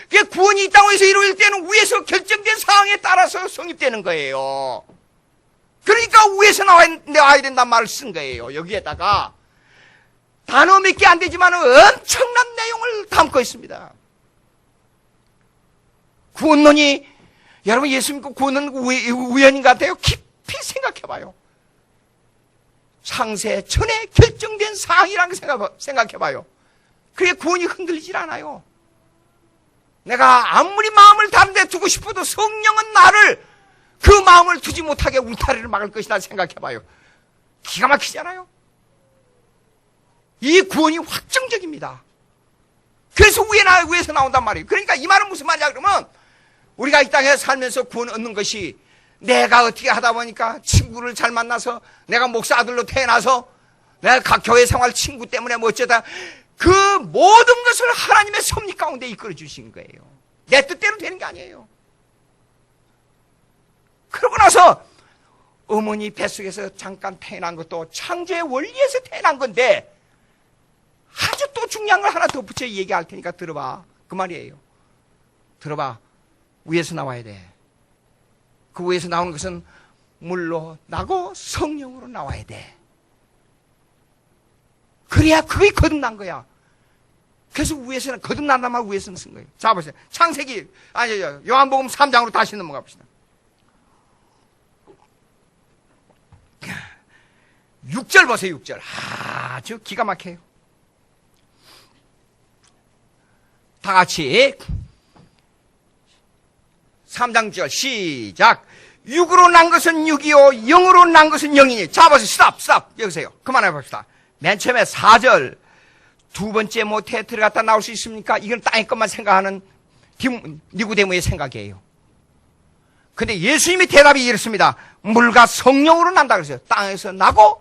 그게 구원이 이 땅에서 이루어질 때는 위에서 결정된 사항에 따라서 성립되는 거예요. 그러니까 위에서 나와야 된다는 말을 쓴 거예요. 여기에다가 단어 몇 개 안 되지만 엄청난 내용을 담고 있습니다. 구원론이, 여러분 예수 믿고 구원은 우연인 것 같아요? 깊이 생각해봐요. 창세 전에 결정된 사항이라는 거 생각해봐요. 그게 구원이 흔들리질 않아요. 내가 아무리 마음을 다른 데 두고 싶어도 성령은 나를 그 마음을 두지 못하게 울타리를 막을 것이다 생각해봐요. 기가 막히잖아요. 이 구원이 확정적입니다. 그래서 위에서 나온단 말이에요. 그러니까 이 말은 무슨 말이냐 그러면, 우리가 이 땅에 살면서 구원 얻는 것이 내가 어떻게 하다 보니까 친구를 잘 만나서, 내가 목사 아들로 태어나서, 내가 각 교회 생활 친구 때문에 뭐 어쩌다, 그 모든 것을 하나님의 섭리 가운데 이끌어 주신 거예요. 내 뜻대로 되는 게 아니에요. 그러고 나서 어머니 뱃속에서 잠깐 태어난 것도 창조의 원리에서 태어난 건데, 아주 또 중요한 걸 하나 더 붙여 얘기할 테니까 들어봐. 그 말이에요. 들어봐. 위에서 나와야 돼. 그 위에서 나오는 것은 물로 나고 성령으로 나와야 돼. 그래야 그게 거듭난 거야. 그래서 위에서는, 거듭난단 말 위에서는 쓴 거예요. 자, 보세요. 창세기, 요한복음 3장으로 다시 넘어가 봅시다. 6절 보세요, 6절. 아주 기가 막혀요. 다 같이 3장 6절 시작. 육으로 난 것은 육이요 영으로 난 것은 영이니. 자 보세요. 스탑 여기서요. 그만해 봅시다. 맨 처음에 4절 두 번째 모태에 들어갔다 나올 수 있습니까? 이건 땅의 것만 생각하는 니고데모의 생각이에요. 근데 예수님의 대답이 이렇습니다. 물과 성령으로 난다 그랬어요. 땅에서 나고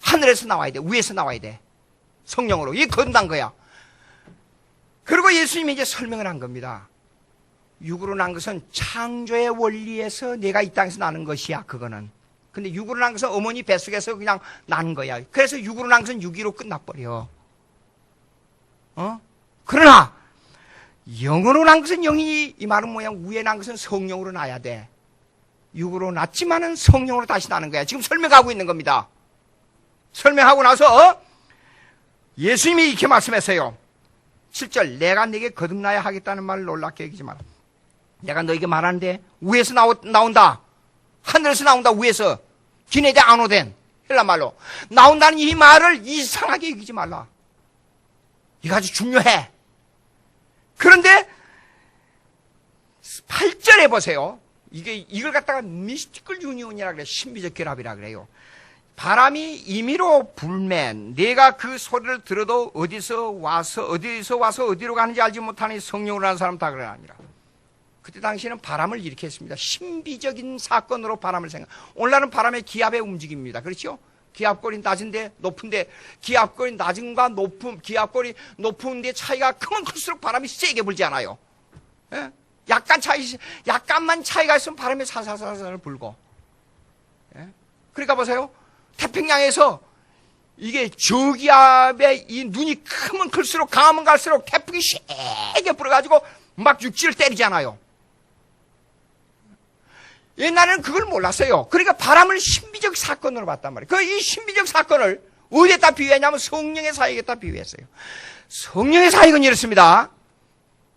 하늘에서 나와야 돼. 위에서 나와야 돼. 성령으로. 이게 거듭난 거야. 그리고 예수님이 이제 설명을 한 겁니다. 육으로 난 것은 창조의 원리에서 내가 이 땅에서 나는 것이야, 그거는. 근데 육으로 난 것은 어머니 뱃속에서 그냥 난 거야. 그래서 육으로 난 것은 육이로 끝나버려. 그러나, 영으로 난 것은 영이, 이 말은 뭐야? 위에 난 것은 성령으로 나야 돼. 육으로 났지만은 성령으로 다시 나는 거야. 지금 설명하고 있는 겁니다. 설명하고 나서, 예수님이 이렇게 말씀했어요. 7절, 내가 네게 거듭나야 하겠다는 말을 놀랍게 여기지 마라. 내가 너에게 말하는데 위에서 나온다. 하늘에서 나온다. 위에서. 기네데 아노덴 헬라 말로 나온다는 이 말을 이상하게 여기지 말라. 이거 아주 중요해. 그런데 8절에 보세요. 이걸 갖다가 미스티컬 유니온이라 그래. 신비적 결합이라 그래요. 바람이 임의로 불면 내가 그 소리를 들어도 어디서 와서 어디로 가는지 알지 못하니 성령으로 하는 사람 다 그래 아니라. 그때 당시에는 바람을 일으켰습니다. 신비적인 사건으로 바람을 생각. 오늘날은 바람의 기압의 움직임입니다. 그렇죠? 기압골이 낮은데 높은데, 기압골이 낮은과 높음, 기압골이 높은데 차이가 크면 클수록 바람이 세게 불지 않아요. 예? 약간만 차이가 있으면 바람이 살살살살 불고. 예? 그러니까 보세요. 태평양에서 이게 저기압의 이 눈이 크면 클수록 강하면 갈수록 태풍이 세게 불어가지고 막 육지를 때리잖아요. 옛날에는 그걸 몰랐어요. 그러니까 바람을 신비적 사건으로 봤단 말이에요. 이 신비적 사건을 어디에다 비유했냐면 성령의 사역에다 비유했어요. 성령의 사역은 이렇습니다.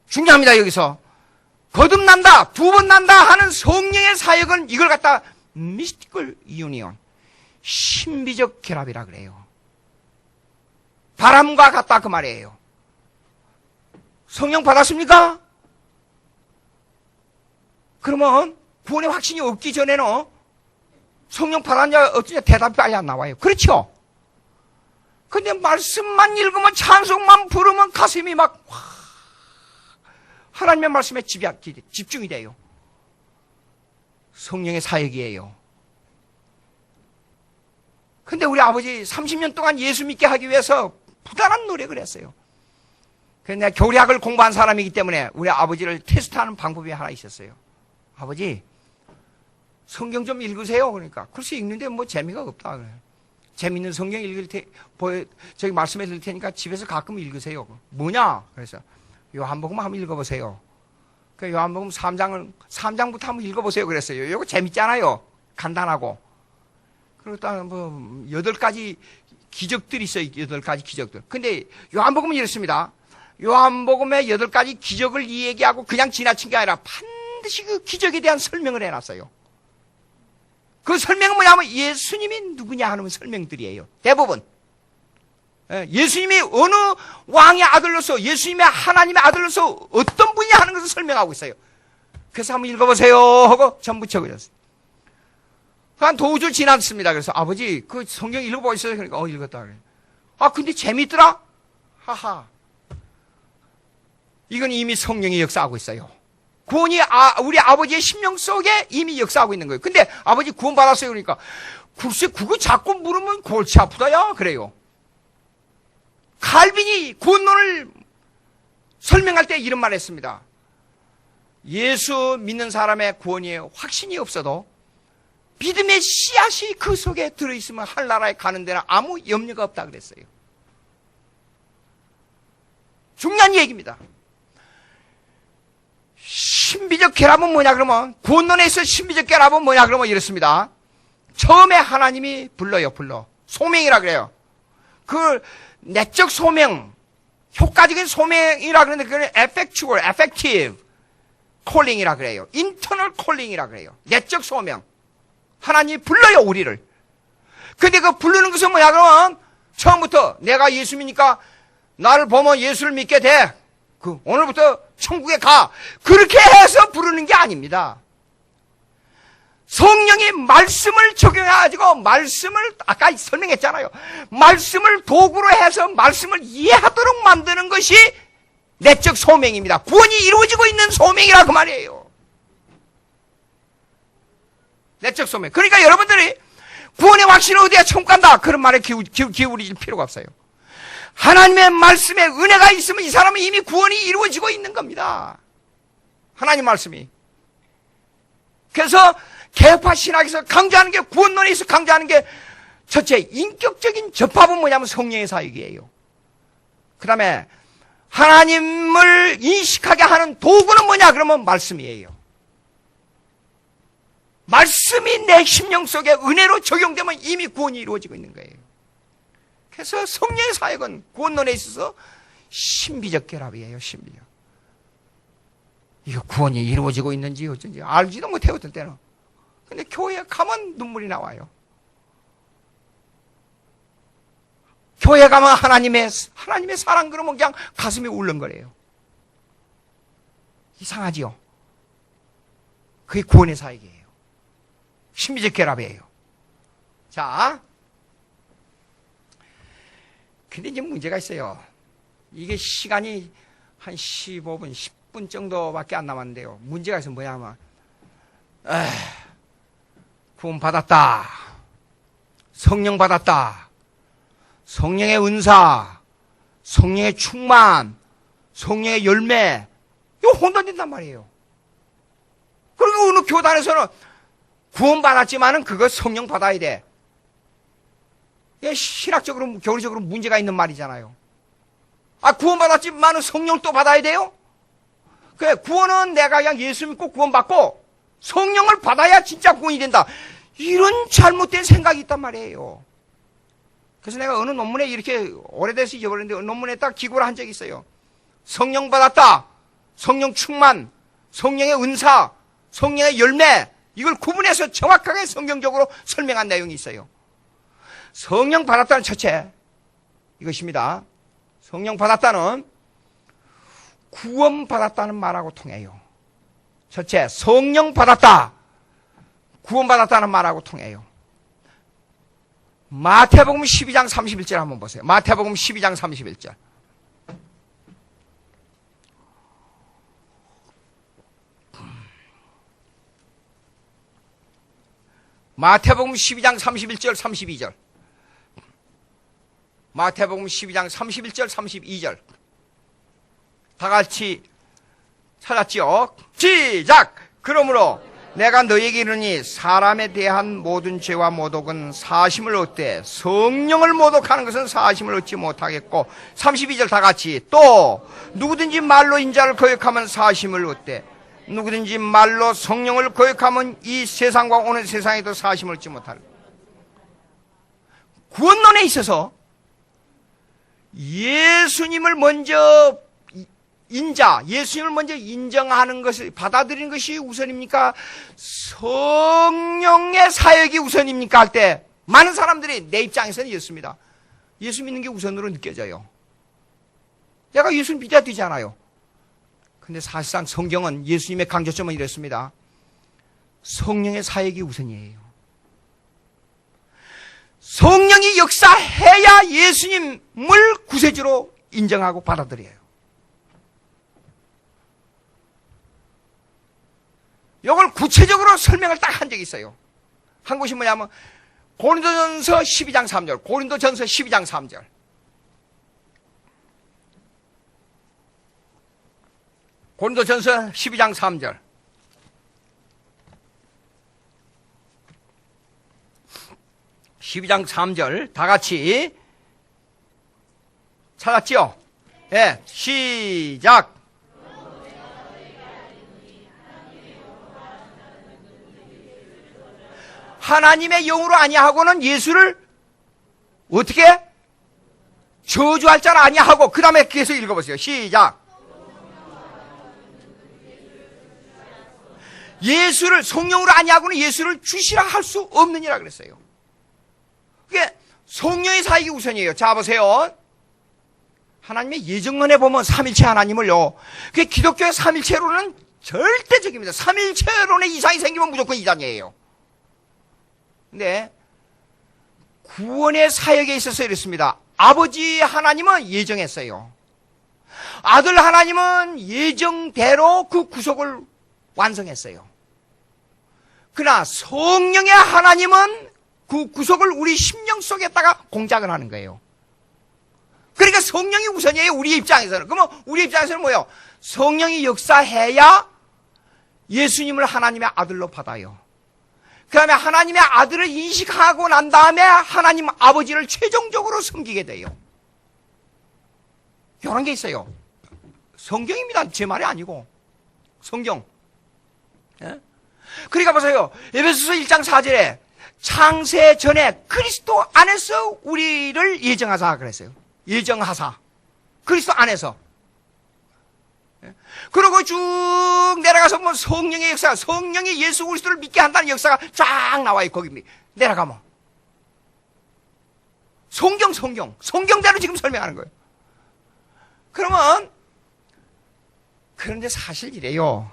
중요합니다. 여기서 거듭난다, 두 번 난다 하는 성령의 사역은 이걸 갖다 미스티컬 유니온, 신비적 결합이라 그래요. 바람과 같다 그 말이에요. 성령 받았습니까? 그러면 구원의 확신이 없기 전에는 성령 받았냐 어쩌냐 대답이 빨리 안 나와요. 그렇죠? 근데 말씀만 읽으면 찬송만 부르면 가슴이 막 하나님의 말씀에 집중이 돼요. 성령의 사역이에요. 근데 우리 아버지 30년 동안 예수 믿게 하기 위해서 부단한 노력을 했어요. 그래서 내가 교리학을 공부한 사람이기 때문에 우리 아버지를 테스트하는 방법이 하나 있었어요. 아버지, 성경 좀 읽으세요. 그러니까. 글쎄 읽는데 뭐 재미가 없다. 그래. 재밌는 성경 저기 말씀해 드릴 테니까 집에서 가끔 읽으세요. 뭐냐? 그래서 요한복음 한번 읽어보세요. 그 요한복음 3장부터 한번 읽어보세요. 그랬어요. 이거 재밌잖아요. 간단하고. 그리고 또 뭐 8가지 기적들이 있어요. 8가지 기적들. 근데 요한복음은 이렇습니다. 요한복음의 8가지 기적을 얘기하고 그냥 지나친 게 아니라 반드시 그 기적에 대한 설명을 해놨어요. 그 설명은 뭐냐면 예수님이 누구냐 하는 설명들이에요. 대부분. 예수님이 어느 왕의 아들로서, 예수님의 하나님의 아들로서 어떤 분이냐 하는 것을 설명하고 있어요. 그래서 한번 읽어보세요 하고 전부 적어졌어요. 한 2주 지났습니다. 그래서 아버지 그 성경 읽어보고 있어요. 그러니까 읽었다 그래. 아 근데 재밌더라? 하하. 이건 이미 성령이 역사하고 있어요. 구원이 우리 아버지의 심령 속에 이미 역사하고 있는 거예요. 근데 아버지 구원 받았어요. 그러니까 글쎄 그거 자꾸 물으면 골치 아프다야 그래요. 칼빈이 구원론을 설명할 때 이런 말을 했습니다. 예수 믿는 사람의 구원에 확신이 없어도 믿음의 씨앗이 그 속에 들어있으면 하늘나라에 가는 데는 아무 염려가 없다 그랬어요. 중요한 얘기입니다. 신비적 결합은 뭐냐 그러면, 구원론에서 신비적 결합은 뭐냐 그러면 이렇습니다. 처음에 하나님이 불러. 소명이라 그래요. 그 내적 소명, 효과적인 소명이라 그러는데 그걸 effective calling이라 그래요. internal calling이라 그래요. 내적 소명. 하나님이 불러요, 우리를. 근데 그 부르는 것은 뭐냐 그러면 처음부터 내가 예수 믿으니까 나를 보면 예수를 믿게 돼. 오늘부터 천국에 가. 그렇게 해서 부르는 게 아닙니다. 성령이 말씀을 적용해가지고 말씀을 아까 설명했잖아요. 말씀을 도구로 해서 말씀을 이해하도록 만드는 것이 내적 소명입니다. 구원이 이루어지고 있는 소명이라 그 말이에요. 내적 소명. 그러니까 여러분들이 구원의 확신은 어디야 천국 간다 그런 말에 기울일 필요가 없어요. 하나님의 말씀에 은혜가 있으면 이 사람은 이미 구원이 이루어지고 있는 겁니다. 하나님 말씀이. 그래서 개파 신학에서 강조하는 게, 구원론에서 강조하는 게 첫째 인격적인 접합은 뭐냐면 성령의 사역이에요. 그 다음에 하나님을 인식하게 하는 도구는 뭐냐 그러면 말씀이에요. 말씀이 내 심령 속에 은혜로 적용되면 이미 구원이 이루어지고 있는 거예요. 그래서 성령의 사역은 구원론에 있어서 신비적 결합이에요. 신비적. 이거 구원이 이루어지고 있는지 어쩐지 알지도 못해요. 어떤 때는. 근데 교회에 가면 눈물이 나와요. 교회 가면 하나님의 사랑 그러면 그냥 가슴이 울렁거려요. 이상하지요? 그게 구원의 사역이에요. 신비적 결합이에요. 자, 근데 이제 문제가 있어요. 이게 시간이 한 15분, 10분 정도밖에 안 남았는데요. 문제가 있어서 뭐냐면, 구원 받았다. 성령 받았다. 성령의 은사, 성령의 충만, 성령의 열매, 이거 혼돈된단 말이에요. 그리고 어느 교단에서는 구원 받았지만은 그거 성령 받아야 돼. 이게 신학적으로, 교리적으로 문제가 있는 말이잖아요. 구원 받았지만은 성령을 또 받아야 돼요? 그래, 구원은 내가 그냥 예수 믿고 구원 받고 성령을 받아야 진짜 구원이 된다. 이런 잘못된 생각이 있단 말이에요. 그래서 내가 어느 논문에 이렇게 오래돼서 잊어버렸는데 어느 논문에 딱 기고를 한 적이 있어요. 성령 받았다. 성령 충만. 성령의 은사. 성령의 열매. 이걸 구분해서 정확하게 성경적으로 설명한 내용이 있어요. 성령 받았다는 첫째, 이것입니다. 성령 받았다는 구원 받았다는 말하고 통해요. 첫째, 성령 받았다. 구원 받았다는 말하고 통해요. 마태복음 12장 31절 한번 보세요. 마태복음 12장 31절. 마태복음 12장 31절 32절. 마태복음 12장 31절 32절. 다 같이 찾았지요? 시작! 그러므로 내가 너에게 이르니 사람에 대한 모든 죄와 모독은 사심을 얻되 성령을 모독하는 것은 사심을 얻지 못하겠고 32절 다 같이 또 누구든지 말로 인자를 거역하면 사심을 얻되 누구든지 말로 성령을 거역하면 이 세상과 오는 세상에도 사심을 얻지 못할. 구원론에 있어서 예수님을 먼저 인자, 예수님을 먼저 인정하는 것을, 받아들이는 것이 우선입니까? 성령의 사역이 우선입니까? 할 때, 많은 사람들이 내 입장에서는 이렇습니다. 예수 믿는 게 우선으로 느껴져요. 내가 예수 믿어야 되잖아요. 근데 사실상 성경은 예수님의 강조점은 이렇습니다. 성령의 사역이 우선이에요. 성령이 역사해야 예수님을 구세주로 인정하고 받아들여요. 이걸 구체적으로 설명을 딱 한 적이 있어요. 한 곳이 뭐냐면 고린도전서 12장 3절. 고린도전서 12장 3절. 고린도전서 12장 3절. (12장 3절) 다 같이 찾았지요? 예, 시작. 하나님의 영으로 아니하고는 예수를 어떻게? 저주할 자를 아니하고, 그 다음에 계속 읽어보세요. 시작. 예수를 성령으로 아니하고는 예수를 주시라 할 수 없느니라 그랬어요. 그게 성령의 사역이 우선이에요. 자, 보세요. 하나님의 예정론에 보면 삼일체 하나님을요, 그게 기독교의 삼일체론은 절대적입니다. 삼일체론의 이상이 생기면 무조건 이단이에요. 근데 구원의 사역에 있어서 이렇습니다. 아버지 하나님은 예정했어요. 아들 하나님은 예정대로 그 구속을 완성했어요. 그러나 성령의 하나님은 그 구속을 우리 심령 속에다가 공작을 하는 거예요. 그러니까 성령이 우선이에요. 우리 입장에서는. 그러면 우리 입장에서는 뭐예요? 성령이 역사해야 예수님을 하나님의 아들로 받아요. 그 다음에 하나님의 아들을 인식하고 난 다음에 하나님 아버지를 최종적으로 섬기게 돼요. 이런 게 있어요. 성경입니다. 제 말이 아니고. 성경. 예? 그러니까 보세요. 에베소서 1장 4절에 창세 전에 그리스도 안에서 우리를 예정하사 그랬어요. 예정하사. 그리스도 안에서. 그리고 쭉 내려가서 뭐 성령의 역사, 성령이 예수 그리스도를 믿게 한다는 역사가 쫙 나와요. 거기 내려가면. 성경대로 지금 설명하는 거예요. 그러면, 그런데 사실 이래요.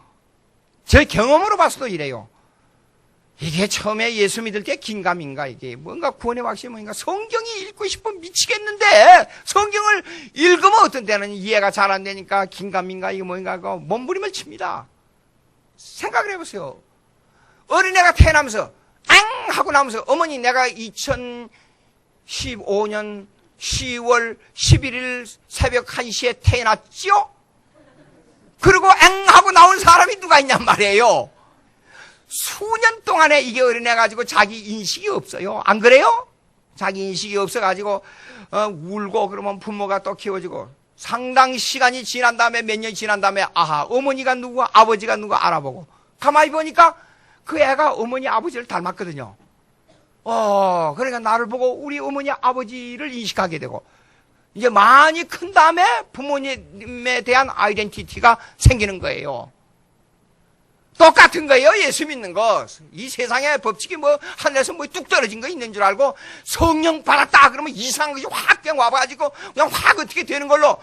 제 경험으로 봐서도 이래요. 이게 처음에 예수 믿을 때 긴가민가, 이게 뭔가 구원의 확신이 뭔가 성경이 읽고 싶으면 미치겠는데 성경을 읽으면 어떤 때는 이해가 잘 안 되니까 긴가민가 이게 뭔가 하고 몸부림을 칩니다. 생각을 해보세요. 어린애가 태어나면서 앙 하고 나면서 어머니 내가 2015년 10월 11일 새벽 1시에 태어났죠? 그리고 앙 하고 나온 사람이 누가 있냔 말이에요. 수년 동안에 이게 어린애 가지고 자기 인식이 없어요. 안 그래요? 자기 인식이 없어가지고 울고 그러면 부모가 또 키워주고 상당 시간이 지난 다음에 몇 년이 지난 다음에 아하 어머니가 누구 아버지가 누구 알아보고 가만히 보니까 그 애가 어머니 아버지를 닮았거든요. 그러니까 나를 보고 우리 어머니 아버지를 인식하게 되고 이제 많이 큰 다음에 부모님에 대한 아이덴티티가 생기는 거예요. 똑같은 거예요. 예수 믿는 거. 이 세상에 법칙이 뭐 하늘에서 뭐 뚝 떨어진 거 있는 줄 알고 성령 받았다 그러면 이상한 것이 확 그냥 와가지고 그냥 확 어떻게 되는 걸로.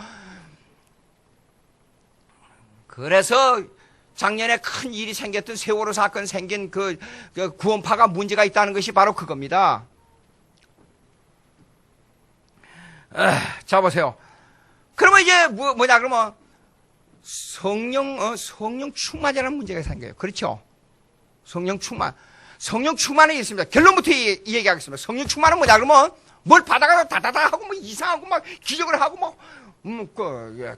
그래서 작년에 큰 일이 생겼던 세월호 사건 생긴 그 구원파가 문제가 있다는 것이 바로 그겁니다. 자 보세요. 그러면 이제 뭐냐 그러면 성령 충만이라는 문제가 생겨요. 그렇죠? 성령 충만이 있습니다. 결론부터 이 얘기하겠습니다. 성령 충만은 뭐냐 그러면 뭘 받아가서 다다다 하고 뭐 이상하고 막 기적을 하고 뭐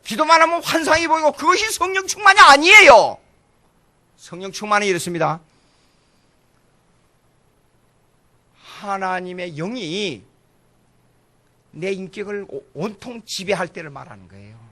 기도만 하면 환상이 보이고 그것이 성령 충만이 아니에요. 성령 충만은 이렇습니다. 하나님의 영이 내 인격을 온통 지배할 때를 말하는 거예요.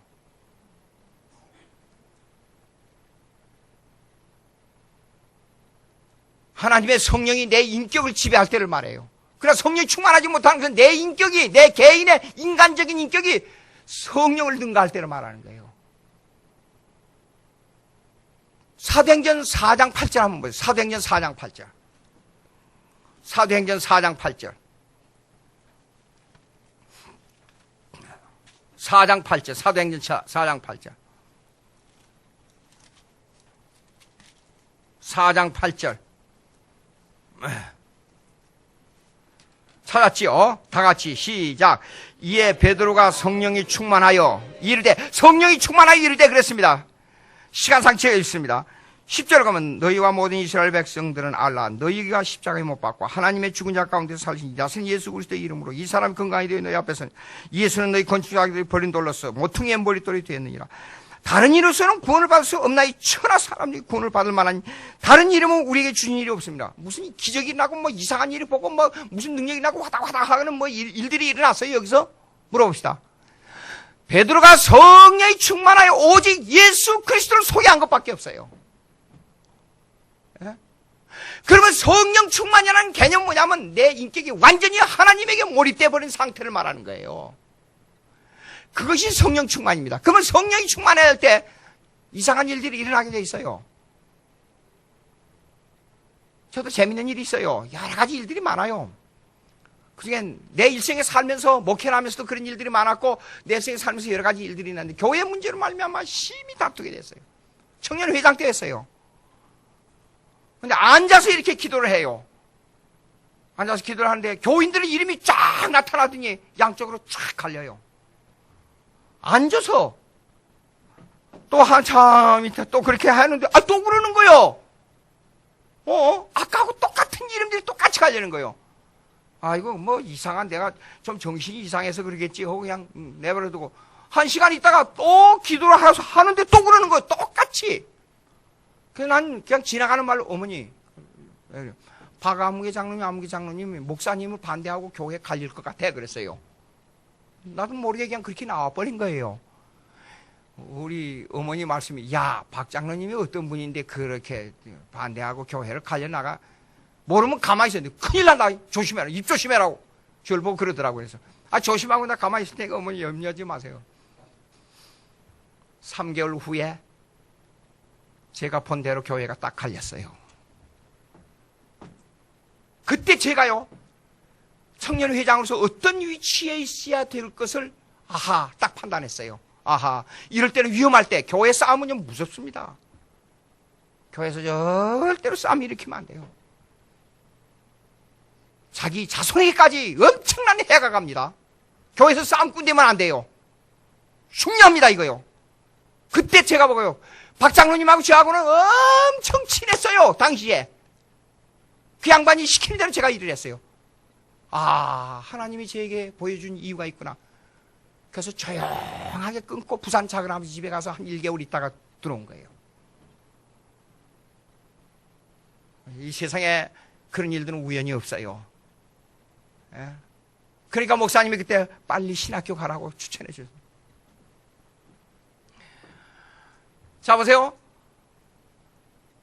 하나님의 성령이 내 인격을 지배할 때를 말해요. 그러나 성령이 충만하지 못하는 그 내 인격이, 내 개인의 인간적인 인격이 성령을 능가할 때를 말하는 거예요. 사도행전 4장 8절 한번 보세요. 사도행전 4장 8절. 사도행전 4장 8절. 4장 8절. 사도행전 4장 8절. 4장 8절. 찾았지요? 다 같이 시작. 이에 베드로가 성령이 충만하여 이르되, 성령이 충만하여 이르되 그랬습니다. 시간상체가 있습니다. 10절 가면 너희와 모든 이스라엘 백성들은 알라. 너희가 십자가에 못 박고 하나님의 죽은 자 가운데서 살리신 나선 예수 그리스도의 이름으로 이 사람이 건강히 되어 너희 앞에서 예수는 너희 건축자들이 버린 돌로서 모퉁이의 머릿돌이 되었느니라. 다른 이로서는 구원을 받을 수 없나이. 천하 사람들이 구원을 받을 만한 다른 이름은 우리에게 주신 일이 없습니다. 무슨 기적이 나고 뭐 이상한 일이 보고 뭐 무슨 능력이 나고 화다화다 하는 뭐 일들이 일어났어요. 여기서 물어봅시다. 베드로가 성령이 충만하여 오직 예수 그리스도를 소개한 것밖에 없어요. 예? 그러면 성령 충만이라는 개념은 뭐냐면 내 인격이 완전히 하나님에게 몰입되어 버린 상태를 말하는 거예요. 그것이 성령 충만입니다. 그러면 성령이 충만해야 할 때 이상한 일들이 일어나게 돼 있어요. 저도 재밌는 일이 있어요. 여러 가지 일들이 많아요. 그중엔 내 일생에 살면서 목회를 하면서도 그런 일들이 많았고 내 일생에 살면서 여러 가지 일들이 있는데 교회 문제로 말미암아 심히 다투게 됐어요. 청년회장 때 했어요. 근데 앉아서 이렇게 기도를 해요. 앉아서 기도를 하는데 교인들의 이름이 쫙 나타나더니 양쪽으로 쫙 갈려요. 앉아서 또 한참 있다 또 그렇게 하는데 또 그러는 거요. 아까하고 똑같은 이름들이 똑같이 갈리는 거요. 이거 뭐 이상한 내가 좀 정신이 이상해서 그러겠지 하고 그냥 내버려두고 한 시간 있다가 또 기도를 하는데 또 그러는 거예요. 똑같이. 그래서 난 그냥 지나가는 말로 어머니 박아무개 장로님 아무개 장로님 목사님을 반대하고 교회 갈릴 것 같아 그랬어요. 나도 모르게 그냥 그렇게 나와버린 거예요. 우리 어머니 말씀이 야, 박 장로님이 어떤 분인데 그렇게 반대하고 교회를 갈려나가 모르면 가만히 있었는데 큰일 난다. 조심해라. 입 조심해라고 저를 보고 그러더라고요. 그래서 조심하고 나 가만히 있을 테니까 어머니 염려하지 마세요. 3개월 후에 제가 본 대로 교회가 딱 갈렸어요. 그때 제가요 청년회장으로서 어떤 위치에 있어야 될 것을 딱 판단했어요. 이럴 때는 위험할 때 교회 싸움은 좀 무섭습니다. 교회에서 절대로 싸움 일으키면 안 돼요. 자기 자손에게까지 엄청난 해가 갑니다. 교회에서 싸움꾼 되면 안 돼요. 중요합니다 이거요. 그때 제가 보고요 박 장로님하고 저하고는 엄청 친했어요. 당시에 그 양반이 시키는 대로 제가 일을 했어요. 하나님이 저에게 보여준 이유가 있구나. 그래서 조용하게 끊고 부산 작은아버지 집에 가서 한 1개월 있다가 들어온 거예요. 이 세상에 그런 일들은 우연히 없어요. 그러니까 목사님이 그때 빨리 신학교 가라고 추천해 주셨어요. 자, 보세요.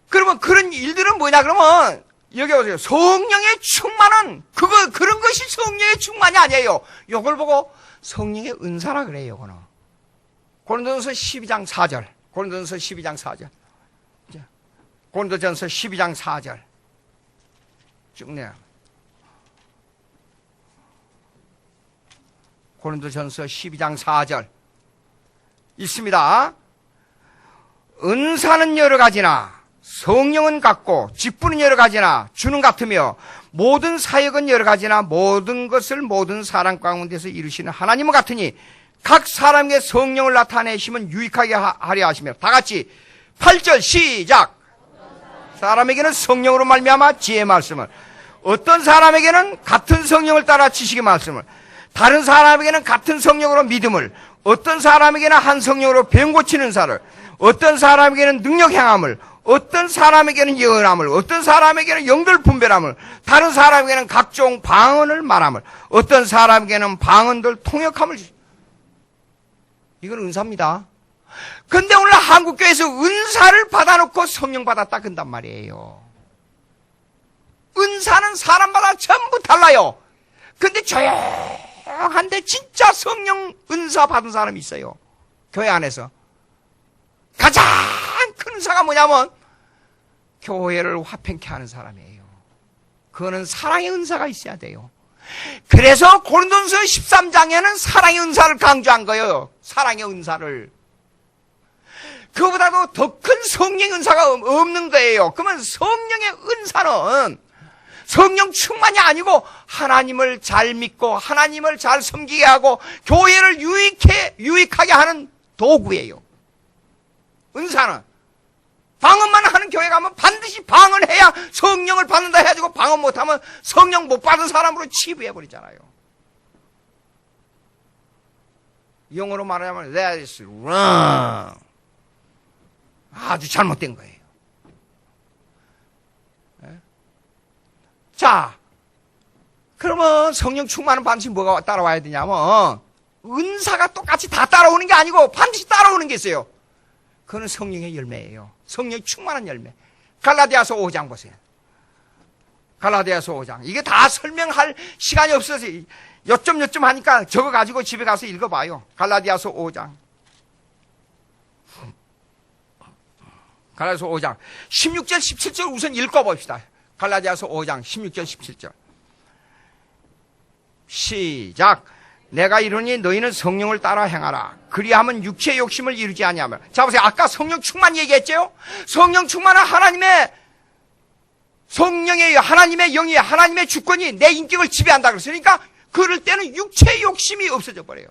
그러면 그런 일들은 뭐냐, 그러면 여기 보세요. 성령의 충만은 그런 것이 성령의 충만이 아니에요. 이걸 보고 성령의 은사라 그래요. 이거는 고린도전서 12장 4절. 고린도전서 12장 4절. 고린도전서 12장 4절. 쭉 내요. 고린도전서 12장 4절 있습니다. 은사는 여러 가지나 성령은 같고 직분은 여러 가지나 주는 같으며 모든 사역은 여러 가지나 모든 것을 모든 사람 가운데서 이루시는 하나님은 같으니 각 사람에게 성령을 나타내시면 유익하게 하려 하시며 다 같이 8절 시작. 사람에게는 성령으로 말미암아 지혜의 말씀을, 어떤 사람에게는 같은 성령을 따라 지식의 말씀을, 다른 사람에게는 같은 성령으로 믿음을, 어떤 사람에게는 한 성령으로 병 고치는 은사를, 어떤 사람에게는 능력 행함을, 어떤 사람에게는 예언함을, 어떤 사람에게는 영들 분별함을, 다른 사람에게는 각종 방언을 말함을, 어떤 사람에게는 방언들 통역함을. 이건 은사입니다. 근데 오늘 한국교회에서 은사를 받아놓고 성령 받았다 그런단 말이에요. 은사는 사람마다 전부 달라요. 근데 조용한데 진짜 성령 은사 받은 사람이 있어요. 교회 안에서. 가장 큰 은사가 뭐냐면 교회를 화평케 하는 사람이에요. 그거는 사랑의 은사가 있어야 돼요. 그래서 고린도전서 13장에는 사랑의 은사를 강조한 거예요. 사랑의 은사를. 그보다도 더 큰 성령의 은사가 없는 거예요. 그러면 성령의 은사는 성령 충만이 아니고 하나님을 잘 믿고 하나님을 잘 섬기게 하고 교회를 유익하게 하는 도구예요. 은사는 방언만 하는 교회 가면 반드시 방언해야 성령을 받는다 해가지고 방언 못하면 성령 못 받은 사람으로 치부해버리잖아요. 영어로 말하자면 that is wrong. 아주 잘못된 거예요. 자, 그러면 성령 충만은 반드시 뭐가 따라와야 되냐면 은사가 똑같이 다 따라오는 게 아니고 반드시 따라오는 게 있어요. 그거는 성령의 열매예요. 성령 충만한 열매. 갈라디아서 5장 보세요. 갈라디아서 5장. 이게 다 설명할 시간이 없어서 요점 하니까 저거 가지고 집에 가서 읽어봐요. 갈라디아서 5장. 갈라디아서 5장. 16절, 17절 우선 읽어봅시다. 갈라디아서 5장 16절 17절 시작. 내가 이르니 너희는 성령을 따라 행하라. 그리하면 육체의 욕심을 이루지 아니하며. 자 보세요. 아까 성령 충만 얘기했죠. 성령 충만은 하나님의 성령의 하나님의 영이 하나님의 주권이 내 인격을 지배한다 그랬으니까 그럴 때는 육체의 욕심이 없어져 버려요.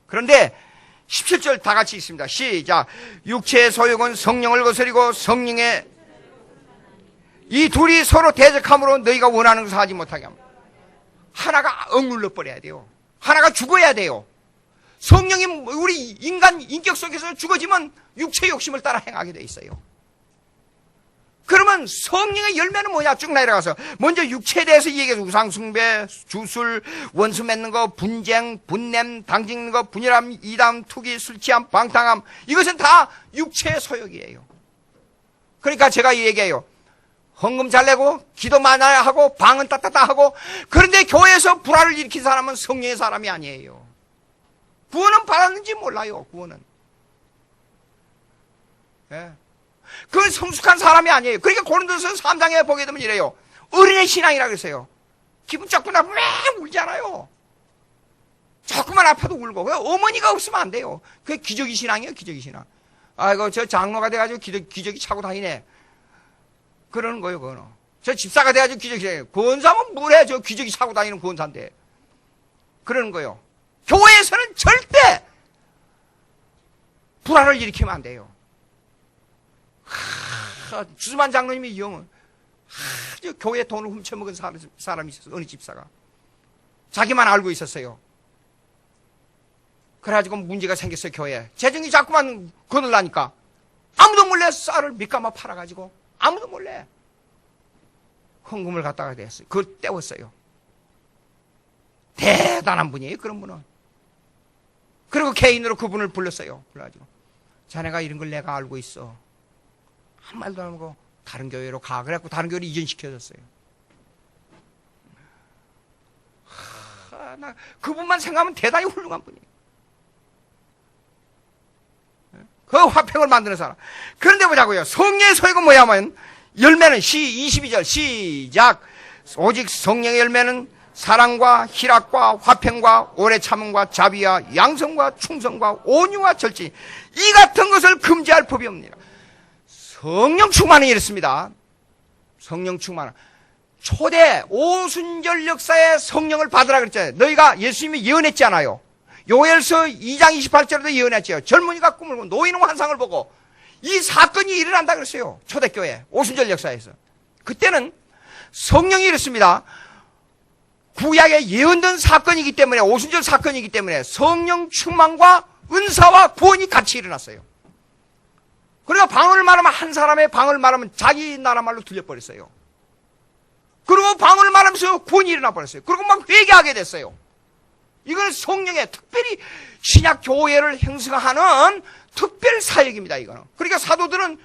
그런데 17절 다 같이 있습니다. 시작. 육체의 소욕은 성령을 거스리고 성령의 이 둘이 서로 대적함으로 너희가 원하는 것을 하지 못하게 합니다. 하나가 억눌러 버려야 돼요. 하나가 죽어야 돼요. 성령이 우리 인간 인격 속에서 죽어지면 육체의 욕심을 따라 행하게 돼 있어요. 그러면 성령의 열매는 뭐냐? 쭉 내려가서 먼저 육체에 대해서 얘기해서 우상숭배, 주술, 원수 맺는 거, 분쟁, 분냄, 당짓는 거, 분열함, 이담, 투기, 술취함, 방탕함. 이것은 다 육체의 소욕이에요. 그러니까 제가 얘기해요. 헌금 잘 내고 기도 많이 하고 방언 따따따 하고 그런데 교회에서 불화를 일으킨 사람은 성령의 사람이 아니에요. 구원은 받았는지 몰라요. 구원은. 예. 그건 성숙한 사람이 아니에요. 그러니까 고린도서 3장에 보게 되면 이래요. 어린애 신앙이라고 그랬어요. 기분 조금 나쁘면 왜 울잖아요. 조금만 아파도 울고. 어머니가 없으면 안 돼요. 그게 기저귀 신앙이에요. 기저귀 신앙. 아이고 저 장로가 돼가지고 기저귀 차고 다니네. 그러는 거예요. 그거는. 저 집사가 돼가지고 기저귀. 권사면 뭐래. 저 기저귀 차고 다니는 권사인데. 그러는 거예요. 교회에서는 절대 불화를 일으키면 안 돼요. 주수만 장로님이 영은 교회 돈을 훔쳐먹은 사람이 있었어요. 어느 집사가. 자기만 알고 있었어요. 그래가지고 문제가 생겼어요. 교회에. 재정이 자꾸만 거들라니까 아무도 몰래 쌀을 밑감아 팔아가지고 아무도 몰래 헌금을 갖다가 냈어요. 그걸 떼웠어요. 대단한 분이에요. 그런 분은. 그리고 개인으로 그분을 불렀어요. 불러가지고 자네가 이런 걸 내가 알고 있어. 한 말도 안 하고 다른 교회로 가. 그래갖고 다른 교회로 이전시켜줬어요. 나 그분만 생각하면 대단히 훌륭한 분이에요. 그 화평을 만드는 사람. 그런데 보자고요. 성령의 소욕은 뭐냐면 열매는 22절 시작. 오직 성령의 열매는 사랑과 희락과 화평과 오래 참음과 자비와 양성과 충성과 온유와 절제 이 같은 것을 금지할 법이 없느니라. 성령 충만은 이렇습니다. 성령 충만은 초대 오순절 역사에 성령을 받으라 그랬잖아요. 너희가 예수님이 예언했잖아요. 요엘서 2장 28절에도 예언했죠. 젊은이가 꿈을 보고 노인은 환상을 보고 이 사건이 일어난다 그랬어요. 초대교회 오순절 역사에서. 그때는 성령이 이렇습니다. 구약에 예언된 사건이기 때문에 오순절 사건이기 때문에 성령 충만과 은사와 구원이 같이 일어났어요. 그러니까 방언을 말하면 한 사람의 방언을 말하면 자기 나라 말로 들려버렸어요. 그리고 방언을 말하면서 구원이 일어나 버렸어요. 그리고 막 회개하게 됐어요. 이건 성령의 특별히 신약 교회를 형성하는 특별 사역입니다. 이거는. 그러니까 사도들은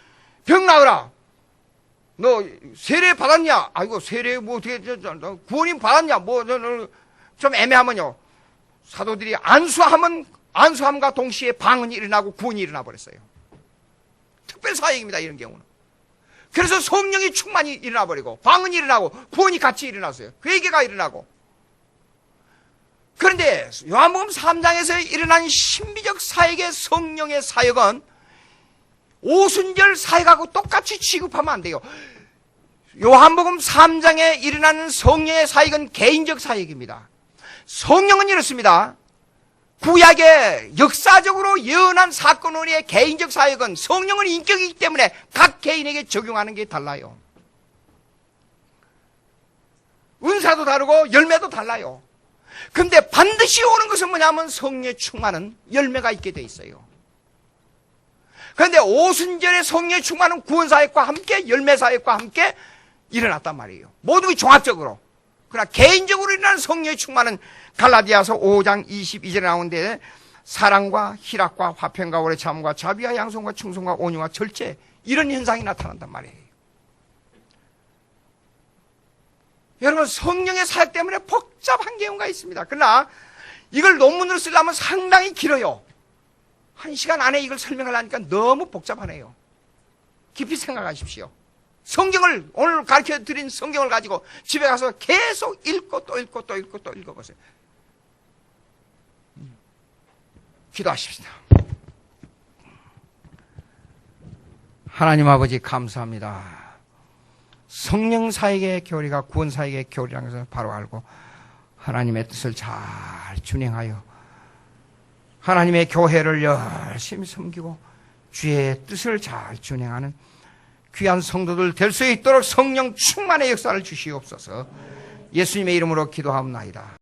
병 나으라. 너 세례 받았냐? 아이고 세례 뭐 어떻게 구원이 받았냐? 뭐 좀 애매하면요. 사도들이 안수함과 동시에 방언이 일어나고 구원이 일어나 버렸어요. 특별 사역입니다. 이런 경우는. 그래서 성령의 충만이 일어나 버리고 방언이 일어나고 구원이 같이 일어났어요. 회개가 일어나고. 그런데 요한복음 3장에서 일어난 신비적 사역의 성령의 사역은 오순절 사역하고 똑같이 취급하면 안 돼요. 요한복음 3장에 일어나는 성령의 사역은 개인적 사역입니다. 성령은 이렇습니다. 구약의 역사적으로 예언한 사건의 개인적 사역은 성령은 인격이기 때문에 각 개인에게 적용하는 게 달라요. 은사도 다르고 열매도 달라요. 그런데 반드시 오는 것은 뭐냐면 성령의 충만은 열매가 있게 돼 있어요. 그런데 오순절의 성령의 충만은 구원사역과 함께 열매사역과 함께 일어났단 말이에요. 모든 게 종합적으로. 그러나 개인적으로 일어나는 성령의 충만은 갈라디아서 5장 22절에 나오는데 사랑과 희락과 화평과 오래 참음과 자비와 양성과 충성과 온유와 절제 이런 현상이 나타난단 말이에요. 여러분 성령의 사역 때문에 복잡한 경우가 있습니다. 그러나 이걸 논문으로 쓰려면 상당히 길어요. 1시간 안에 이걸 설명하려니까 너무 복잡하네요. 깊이 생각하십시오. 성경을 오늘 가르쳐드린 성경을 가지고 집에 가서 계속 읽고 또 읽고 또 읽고 또 읽어보세요. 기도하십시다. 하나님 아버지 감사합니다. 성령 사역의 교리가 구원 사역의 교리라는 것을 바로 알고 하나님의 뜻을 잘 준행하여 하나님의 교회를 열심히 섬기고 주의 뜻을 잘 준행하는 귀한 성도들 될 수 있도록 성령 충만의 역사를 주시옵소서. 예수님의 이름으로 기도하옵나이다.